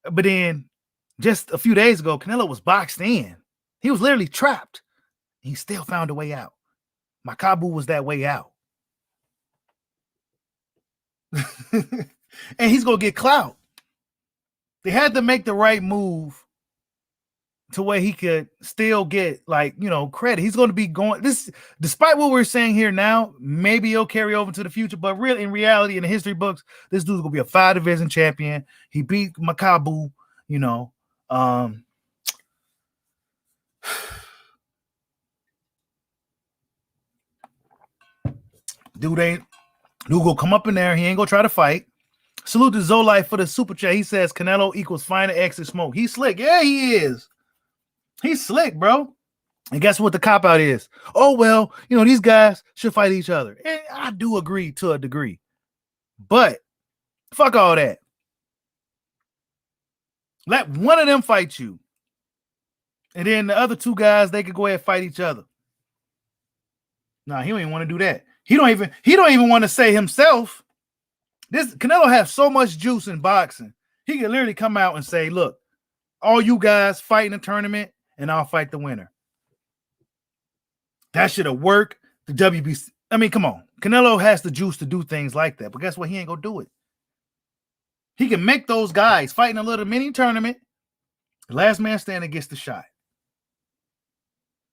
but then just a few days ago, Canelo was boxed in. He was literally trapped. He still found a way out. Makabu was that way out. And he's going to get clout. They had to make the right move to where he could still get, like, you know, credit. He's going to be going this, despite what we're saying here now, maybe he'll carry over to the future, but really in reality, in the history books, this dude's going to be a 5-division champion. He beat Makabu, you know. Dude gonna come up in there. He ain't gonna try to fight. Salute to Zolife for the super chat. He says Canelo equals finer exit smoke. He's slick. Yeah, he is. He's slick, bro. And guess what the cop out is? Oh, well, you know, these guys should fight each other. And I do agree to a degree. But fuck all that. Let one of them fight you. And then the other two guys, they could go ahead and fight each other. Nah, he don't even want to do that. He don't even want to say himself. This Canelo has so much juice in boxing. He can literally come out and say, look, all you guys fight in a tournament and I'll fight the winner. That should have worked. The WBC. I mean, come on. Canelo has the juice to do things like that. But guess what? He ain't going to do it. He can make those guys fight in a little mini tournament. The last man standing gets the shot.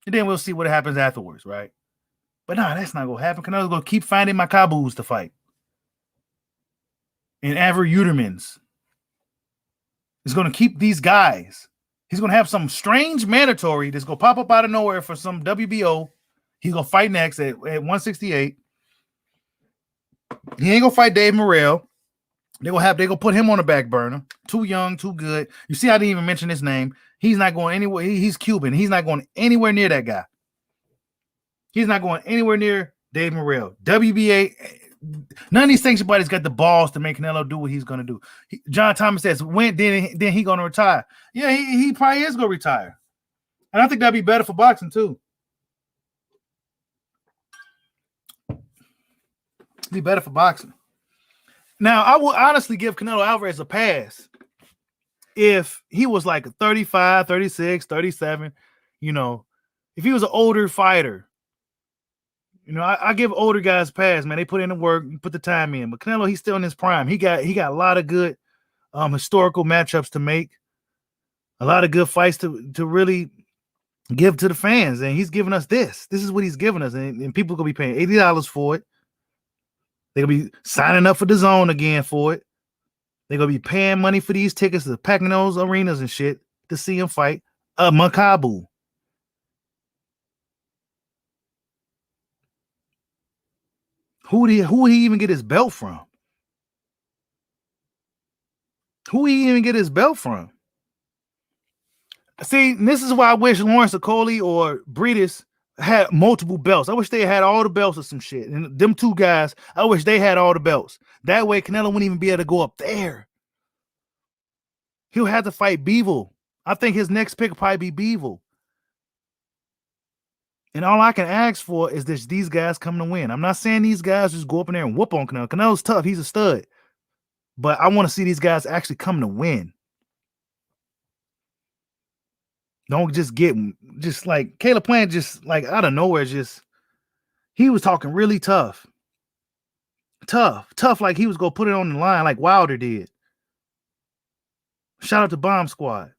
And then we'll see what happens afterwards, right? But nah, that's not going to happen. Canelo's going to keep finding Makabus to fight. And Avery Utermans. He's going to keep these guys. He's going to have some strange mandatory that's going to pop up out of nowhere for some WBO. He's going to fight next at 168. He ain't going to fight Dave Morrell. They're going to put him on the back burner. Too young, too good. You see, I didn't even mention his name. He's not going anywhere. He's Cuban. He's not going anywhere near that guy. He's not going anywhere near Dave Morrell. WBA, none of these sanctioned bodies got the balls to make Canelo do what he's going to do. John Thomas says, when then he going to retire? Yeah, he probably is going to retire. And I think that'd be better for boxing too. Be better for boxing. Now, I will honestly give Canelo Alvarez a pass if he was like a 35, 36, 37, you know, if he was an older fighter. You know, I give older guys pass, man. They put in the work, put the time in. But Canelo, he's still in his prime. He got a lot of good historical matchups to make, a lot of good fights to really give to the fans. And he's giving us this. This is what he's giving us. And people are going to be paying $80 for it. They're going to be signing up for the zone again for it. They're going to be paying money for these tickets, to packing those arenas and shit to see him fight Makabu. Who would he even get his belt from? Who would he even get his belt from? See, this is why I wish Lawrence Okoli or Breedis had multiple belts. I wish they had all the belts or some shit. And them two guys, I wish they had all the belts. That way, Canelo wouldn't even be able to go up there. He'll have to fight Bivol. I think his next pick will probably be Bivol. And all I can ask for is that these guys come to win. I'm not saying these guys just go up in there and whoop on Canelo. Canelo's tough. He's a stud. But I want to see these guys actually come to win. Don't just get, just like Caleb Plant, just like out of nowhere, he was talking really tough. Tough, like he was going to put it on the line like Wilder did. Shout out to Bomb Squad.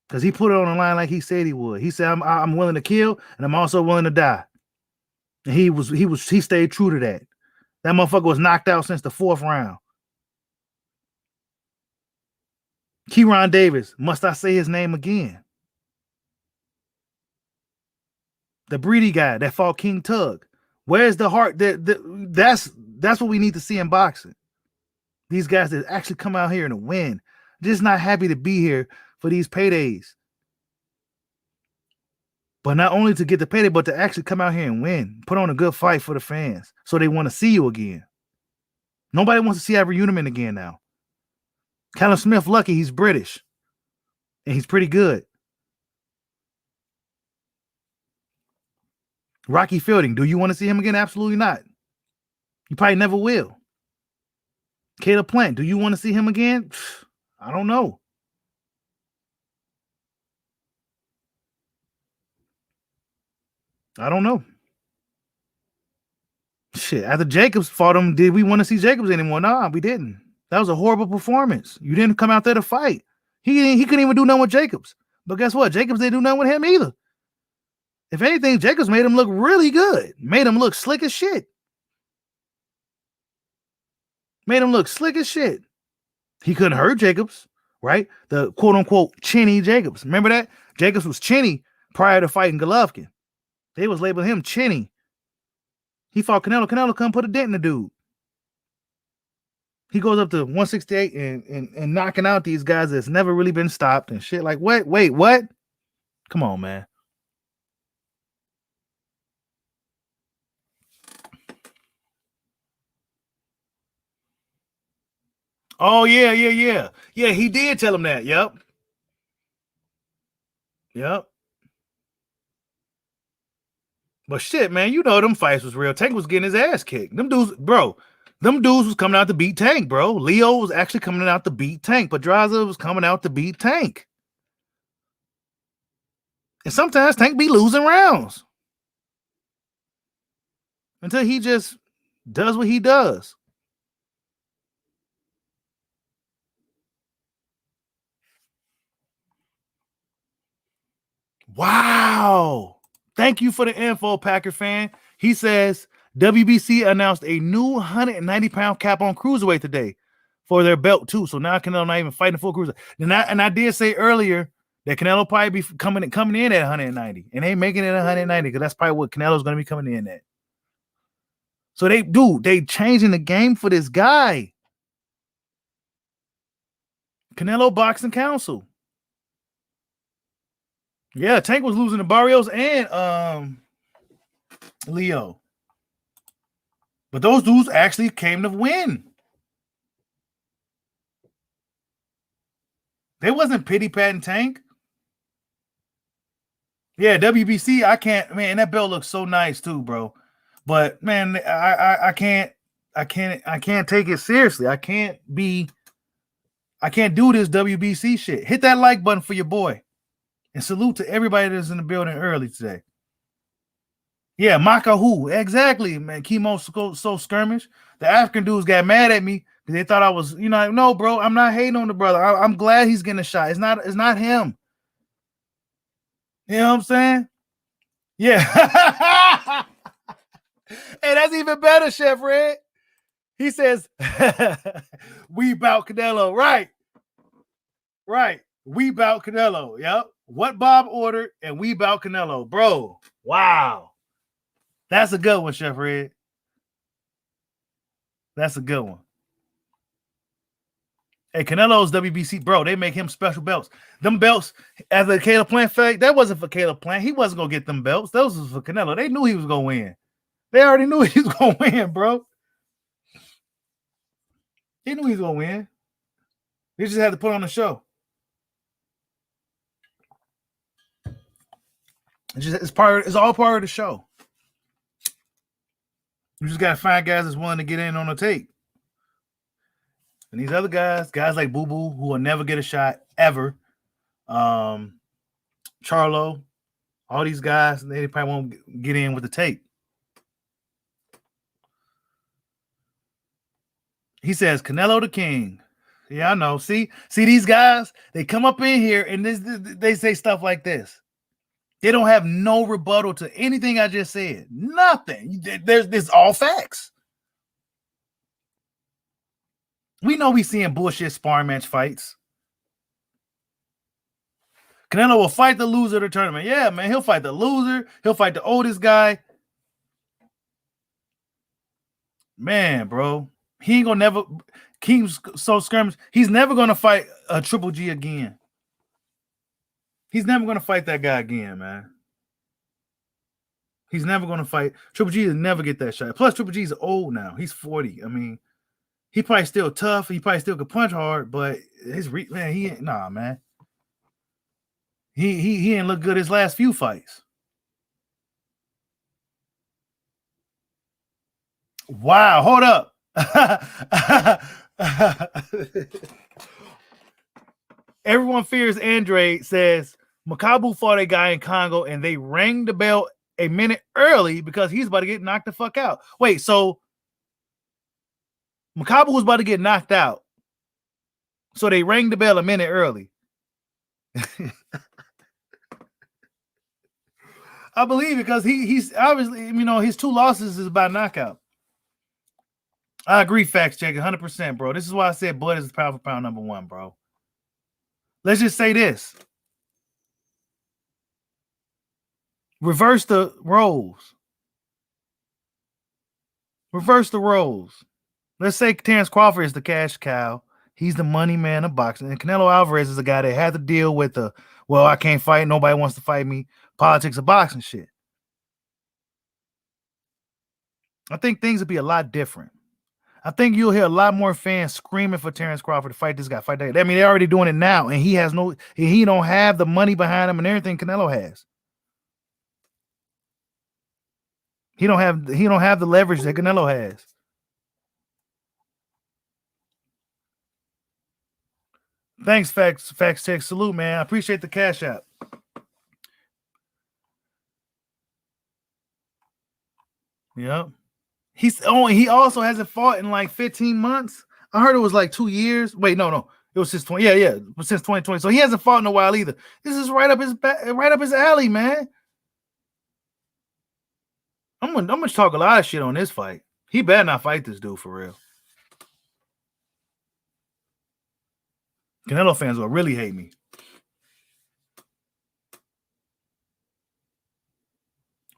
Because he put it on the line like he said he would. He said, I'm willing to kill, and I'm also willing to die. And he stayed true to that. That motherfucker was knocked out since the 4th round. Kieron Davis, must I say his name again? The Breedy guy that fought King Tug. Where's the heart? That's what we need to see in boxing. These guys that actually come out here and win. Just not happy to be here for these paydays. But not only to get the payday, but to actually come out here and win. Put on a good fight for the fans. So they want to see you again. Nobody wants to see Avery Uniman again now. Callum Smith, lucky he's British. And he's pretty good. Rocky Fielding, do you want to see him again? Absolutely not. You probably never will. Caleb Plant, do you want to see him again? I don't know. I don't know. Shit, after Jacobs fought him, did we want to see Jacobs anymore? Nah, we didn't. That was a horrible performance. You didn't come out there to fight. He couldn't even do nothing with Jacobs. But guess what? Jacobs didn't do nothing with him either. If anything, Jacobs made him look really good. Made him look slick as shit. Made him look slick as shit. He couldn't hurt Jacobs, right? The quote-unquote chinny Jacobs. Remember that? Jacobs was chinny prior to fighting Golovkin. They was labeling him chinny. He fought Canelo. Canelo couldn't put a dent in the dude. He goes up to 168 and knocking out these guys that's never really been stopped and shit. Like, wait, what? Come on, man. Oh, yeah. Yeah, he did tell him that. Yep. But shit, man, you know them fights was real. Tank was getting his ass kicked. Them dudes was coming out to beat Tank, bro. Leo was actually coming out to beat Tank. Pedraza was coming out to beat Tank. And sometimes Tank be losing rounds. Until he just does what he does. Wow. Thank you for the info, Packer fan. He says WBC announced a new 190-pound cap on cruiserweight today for their belt too. So now Canelo not even fighting full cruiser. And I did say earlier that Canelo probably be coming in at 190 and they making it 190 because that's probably what Canelo's going to be coming in at. So they changing the game for this guy. Canelo Boxing Council. Yeah, Tank was losing to Barrios and Leo. But those dudes actually came to win. They wasn't pity patting Tank. Yeah, WBC, I can't, man, that belt looks so nice too, bro. But man, I can't take it seriously. I can't do this WBC shit. Hit that like button for your boy. And salute to everybody that's in the building early today. Yeah, Makabu. Exactly, man. Chemo so skirmish. The African dudes got mad at me because they thought I was, no, bro. I'm not hating on the brother. I'm glad he's getting a shot. It's not him. You know what I'm saying? Yeah. Hey, that's even better, Chef Red. He says, we bout Canelo. Right. We bout Canelo. Yep. What Bob ordered and we bout Canelo. Bro, wow. That's a good one, Chef Red. That's a good one. Hey, Canelo's WBC, bro, they make him special belts. Them belts, as a Caleb Plant fact, that wasn't for Caleb Plant. He wasn't going to get them belts. Those was for Canelo. They knew he was going to win. They already knew he was going to win, bro. They knew he was going to win. They just had to put on the show. It's all part of the show. You just gotta find guys that's willing to get in on the tape. And these other guys like Boo Boo, who will never get a shot ever. Charlo, all these guys, they probably won't get in with the tape. He says Canelo the King. Yeah, I know. See these guys, they come up in here and they say stuff like this. They don't have no rebuttal to anything I just said. Nothing. There's all facts. We know we seeing bullshit sparring match fights. Canelo will fight the loser of the tournament. Yeah, man, he'll fight the loser. He'll fight the oldest guy. Man, bro, he ain't gonna never. King's so skirmish. He's never gonna fight a Triple G again. He's never gonna fight that guy again, man. He's never going to fight. Triple G will never get that shot. Plus, Triple G's old now. He's 40. I mean, he probably still tough. He probably still could punch hard, but man, he ain't man. He ain't look good his last few fights. Wow, hold up. Everyone fears Andre says Makabu fought a guy in Congo and they rang the bell a minute early because he's about to get knocked the fuck out. Wait, so Makabu was about to get knocked out. So they rang the bell a minute early. I believe it because he's obviously, his 2 losses is by knockout. I agree, facts check 100%, bro. This is why I said Bud is pound for pound number 1, bro. Let's just say this. Reverse the roles. Reverse the roles. Let's say Terrence Crawford is the cash cow. He's the money man of boxing. And Canelo Alvarez is a guy that had to deal with I can't fight. Nobody wants to fight me. Politics of boxing shit. I think things would be a lot different. I think you'll hear a lot more fans screaming for Terrence Crawford to fight this guy, fight that. I mean, they're already doing it now, and he don't have the money behind him and everything Canelo has. He don't have the leverage that Canelo has. Thanks, facts check. Salute, man. I appreciate the cash app. Yep. He also hasn't fought in like 15 months. I heard it was like 2 years. Wait, no. It was since 20. Yeah. It was since 2020. So he hasn't fought in a while either. This is right up his alley, man. I'm gonna talk a lot of shit on this fight. He better not fight this dude for real. Canelo fans will really hate me.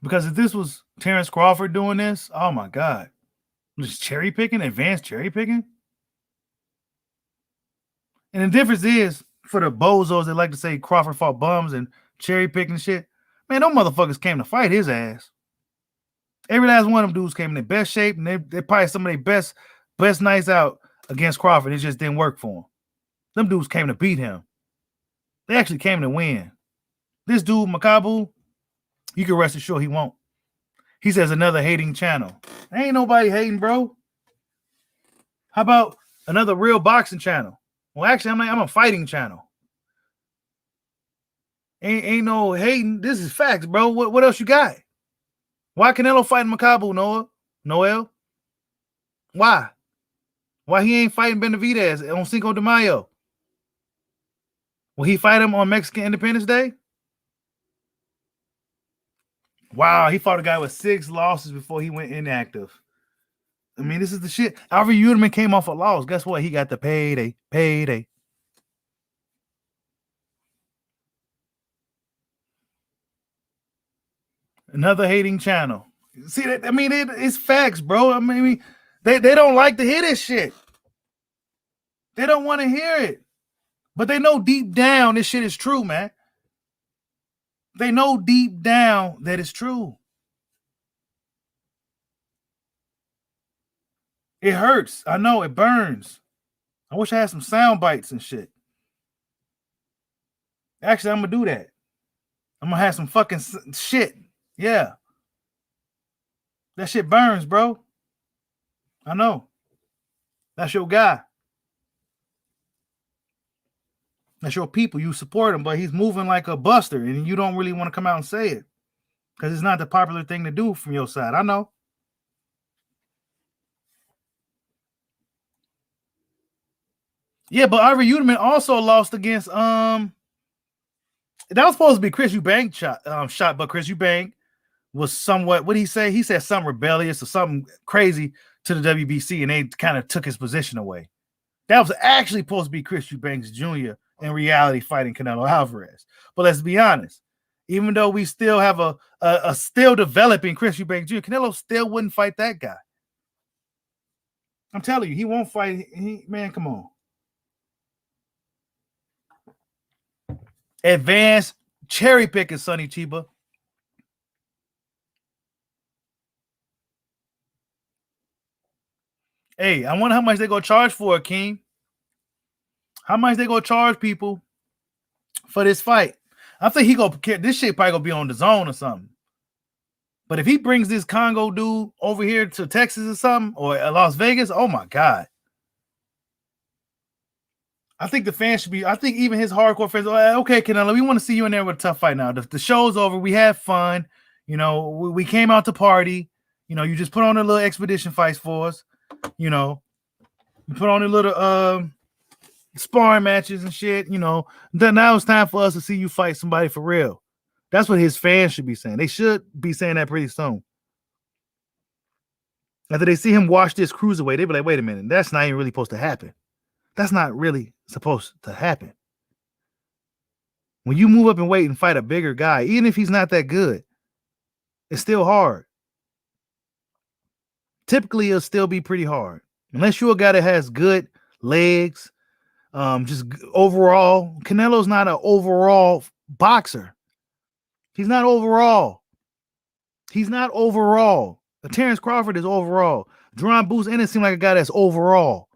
Because if this was Terrence Crawford doing this, oh my God. Just cherry picking, advanced cherry picking. And the difference is, for the bozos that like to say Crawford fought bums and cherry picking shit, man, those motherfuckers came to fight his ass. Every last one of them dudes came in their best shape, and they probably some of their best nights out against Crawford. It just didn't work for him. Them dudes came to beat him. They actually came to win. This dude, Makabu, you can rest assured he won't. He says another hating channel. Ain't nobody hating, bro. How about another real boxing channel? Well, actually, I'm a fighting channel. Ain't no hating. This is facts, bro. What else you got? Why Canelo fighting Makabu, Noel? Why? Why he ain't fighting Benavidez on Cinco de Mayo? Will he fight him on Mexican Independence Day? Wow, he fought a guy with 6 losses before he went inactive. I mean, this is the shit. Alvin Uterman came off a loss. Guess what? He got the payday. Another hating channel. See that? I mean, it's facts, bro. I mean, they don't like to hear this shit. They don't want to hear it. But they know deep down this shit is true, man. They know deep down that it's true. It hurts. I know it burns. I wish I had some sound bites and shit. Actually, I'm gonna do that. I'm gonna have some fucking shit. Yeah. That shit burns, bro. I know. That's your guy. That's your people. You support him, but he's moving like a buster, and you don't really want to come out and say it because it's not the popular thing to do from your side. I know. Yeah, but Ivor Uterman also lost against that was supposed to be Chris Eubank shot, but Chris Eubank was somewhat, what did he say? He said something rebellious or something crazy to the WBC, and they kind of took his position away. That was actually supposed to be Chris Eubanks Jr. in reality fighting Canelo Alvarez. But let's be honest, even though we still have a still developing Chris Eubanks Jr., Canelo still wouldn't fight that guy. I'm telling you, he won't fight. Man, come on. Advanced cherry picking, Sonny Chiba. Hey, I wonder how much they gonna charge for it, King. How much they gonna charge people for this fight? I think this shit probably gonna be on the zone or something. But if he brings this Congo dude over here to Texas or something, or Las Vegas, oh my God. I think the fans should be, I think even his hardcore fans, okay, Canelo, we want to see you in there with a tough fight now. The show's over. We had fun. You know, we came out to party. You know, you just put on a little expedition fights for us. You know, you put on a little sparring matches and shit. You know, then now it's time for us to see you fight somebody for real. That's what his fans should be saying. They should be saying that pretty soon. After they see him wash this cruiserweight, they be like, wait a minute, that's not even really supposed to happen. That's not really supposed to happen. When you move up and weight and fight a bigger guy, even if he's not that good, it's still hard. Typically, it'll still be pretty hard. Unless you're a guy that has good legs, just overall. Canelo's not an overall boxer. He's not overall. He's not overall. Terrence Crawford is overall. Jerron Boots Ennis seems like a guy that's overall,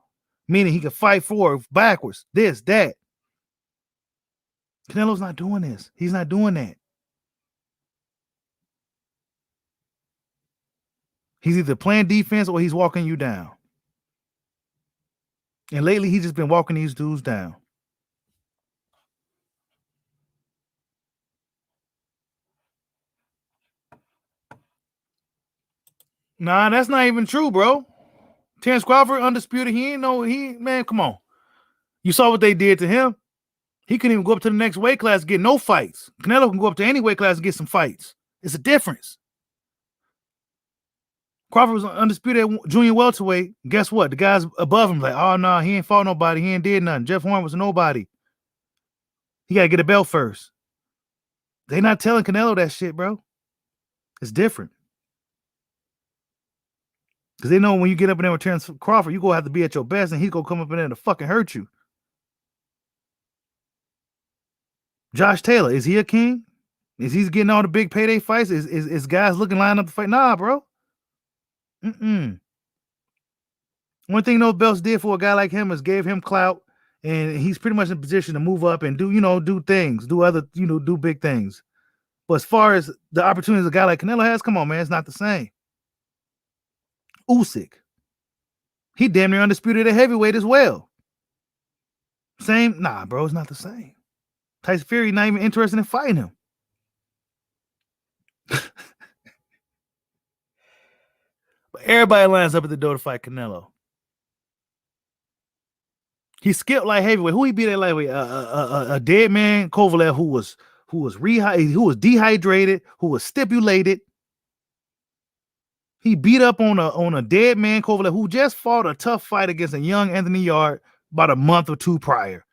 meaning he can fight forward, backwards, this, that. Canelo's not doing this. He's not doing that. He's either playing defense or he's walking you down. And lately, he's just been walking these dudes down. Nah, that's not even true, bro. Terrence Crawford, undisputed. Man, come on. You saw what they did to him. He couldn't even go up to the next weight class and get no fights. Canelo can go up to any weight class and get some fights. It's a difference. Crawford was undisputed at junior welterweight. Guess what? The guys above him like, oh, no, he ain't fought nobody. He ain't did nothing. Jeff Horn was nobody. He got to get a belt first. They not telling Canelo that shit, bro. It's different. Because they know when you get up in there with Terrence Crawford, you're going to have to be at your best, and he's going to come up in there to fucking hurt you. Josh Taylor, is he a king? Is he getting all the big payday fights? Is guys looking lined up to fight? Nah, bro. One thing those belts did for a guy like him is gave him clout, and he's pretty much in a position to move up and do things, do big things. But as far as the opportunities a guy like Canelo has, come on, man, it's not the same. Usyk, he damn near undisputed at heavyweight as well. Same? Nah, bro, it's not the same. Tyson Fury not even interested in fighting him. But everybody lines up at the door to fight Canelo. He skipped light heavyweight. Who he beat at lightweight? A dead man, Kovalev, who was dehydrated, who was stipulated. He beat up on a dead man, Kovalev, who just fought a tough fight against a young Anthony Yarde about a month or two prior.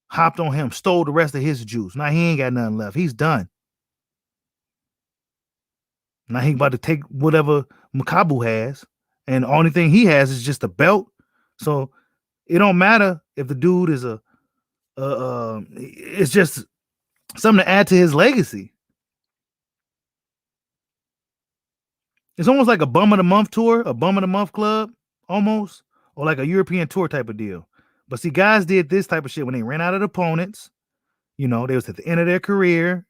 Hopped on him, stole the rest of his juice. Now he ain't got nothing left. He's done. Now he about to take whatever Makabu has, and the only thing he has is just a belt. So it don't matter if the dude is it's just something to add to his legacy. It's almost like a bum of the month tour, a bum of the month club, almost, or like a European tour type of deal. But see, guys did this type of shit when they ran out of opponents. They was at the end of their career,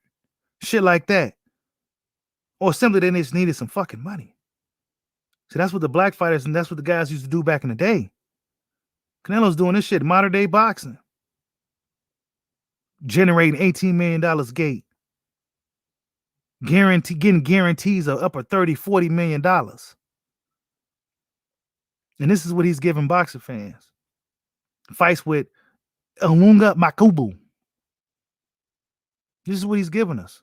shit like that. Or simply they just needed some fucking money. See, that's what the black fighters and that's what the guys used to do back in the day. Canelo's doing this shit, modern day boxing. Generating $18 million gate. Getting guarantees of upper $30, $40 million. And this is what he's giving boxing fans. Fights with Ilunga Makabu. This is what he's giving us.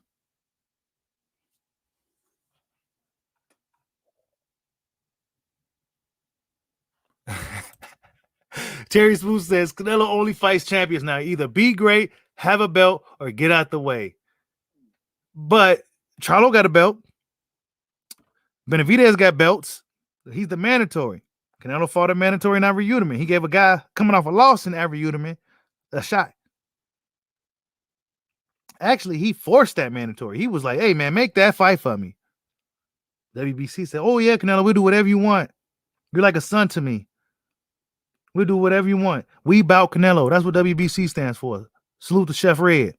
Terry Smooth says Canelo only fights champions now. Either be great, have a belt, or get out the way. But Charlo got a belt. Benavidez got belts. He's the mandatory. Canelo fought a mandatory in Avery Uterman. He gave a guy coming off a loss in Avery Uterman a shot. Actually, he forced that mandatory. He was like, hey, man, make that fight for me. WBC said, oh, yeah, Canelo, we'll do whatever you want. You're like a son to me. We'll do whatever you want. We bout Canelo. That's what WBC stands for. Salute to Chef Red.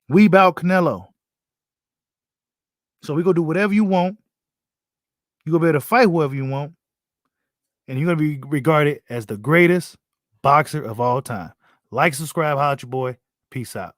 We bout Canelo. So we go do whatever you want. You're going to be able to fight whoever you want. And you're going to be regarded as the greatest boxer of all time. Like, subscribe, holla at your boy. Peace out.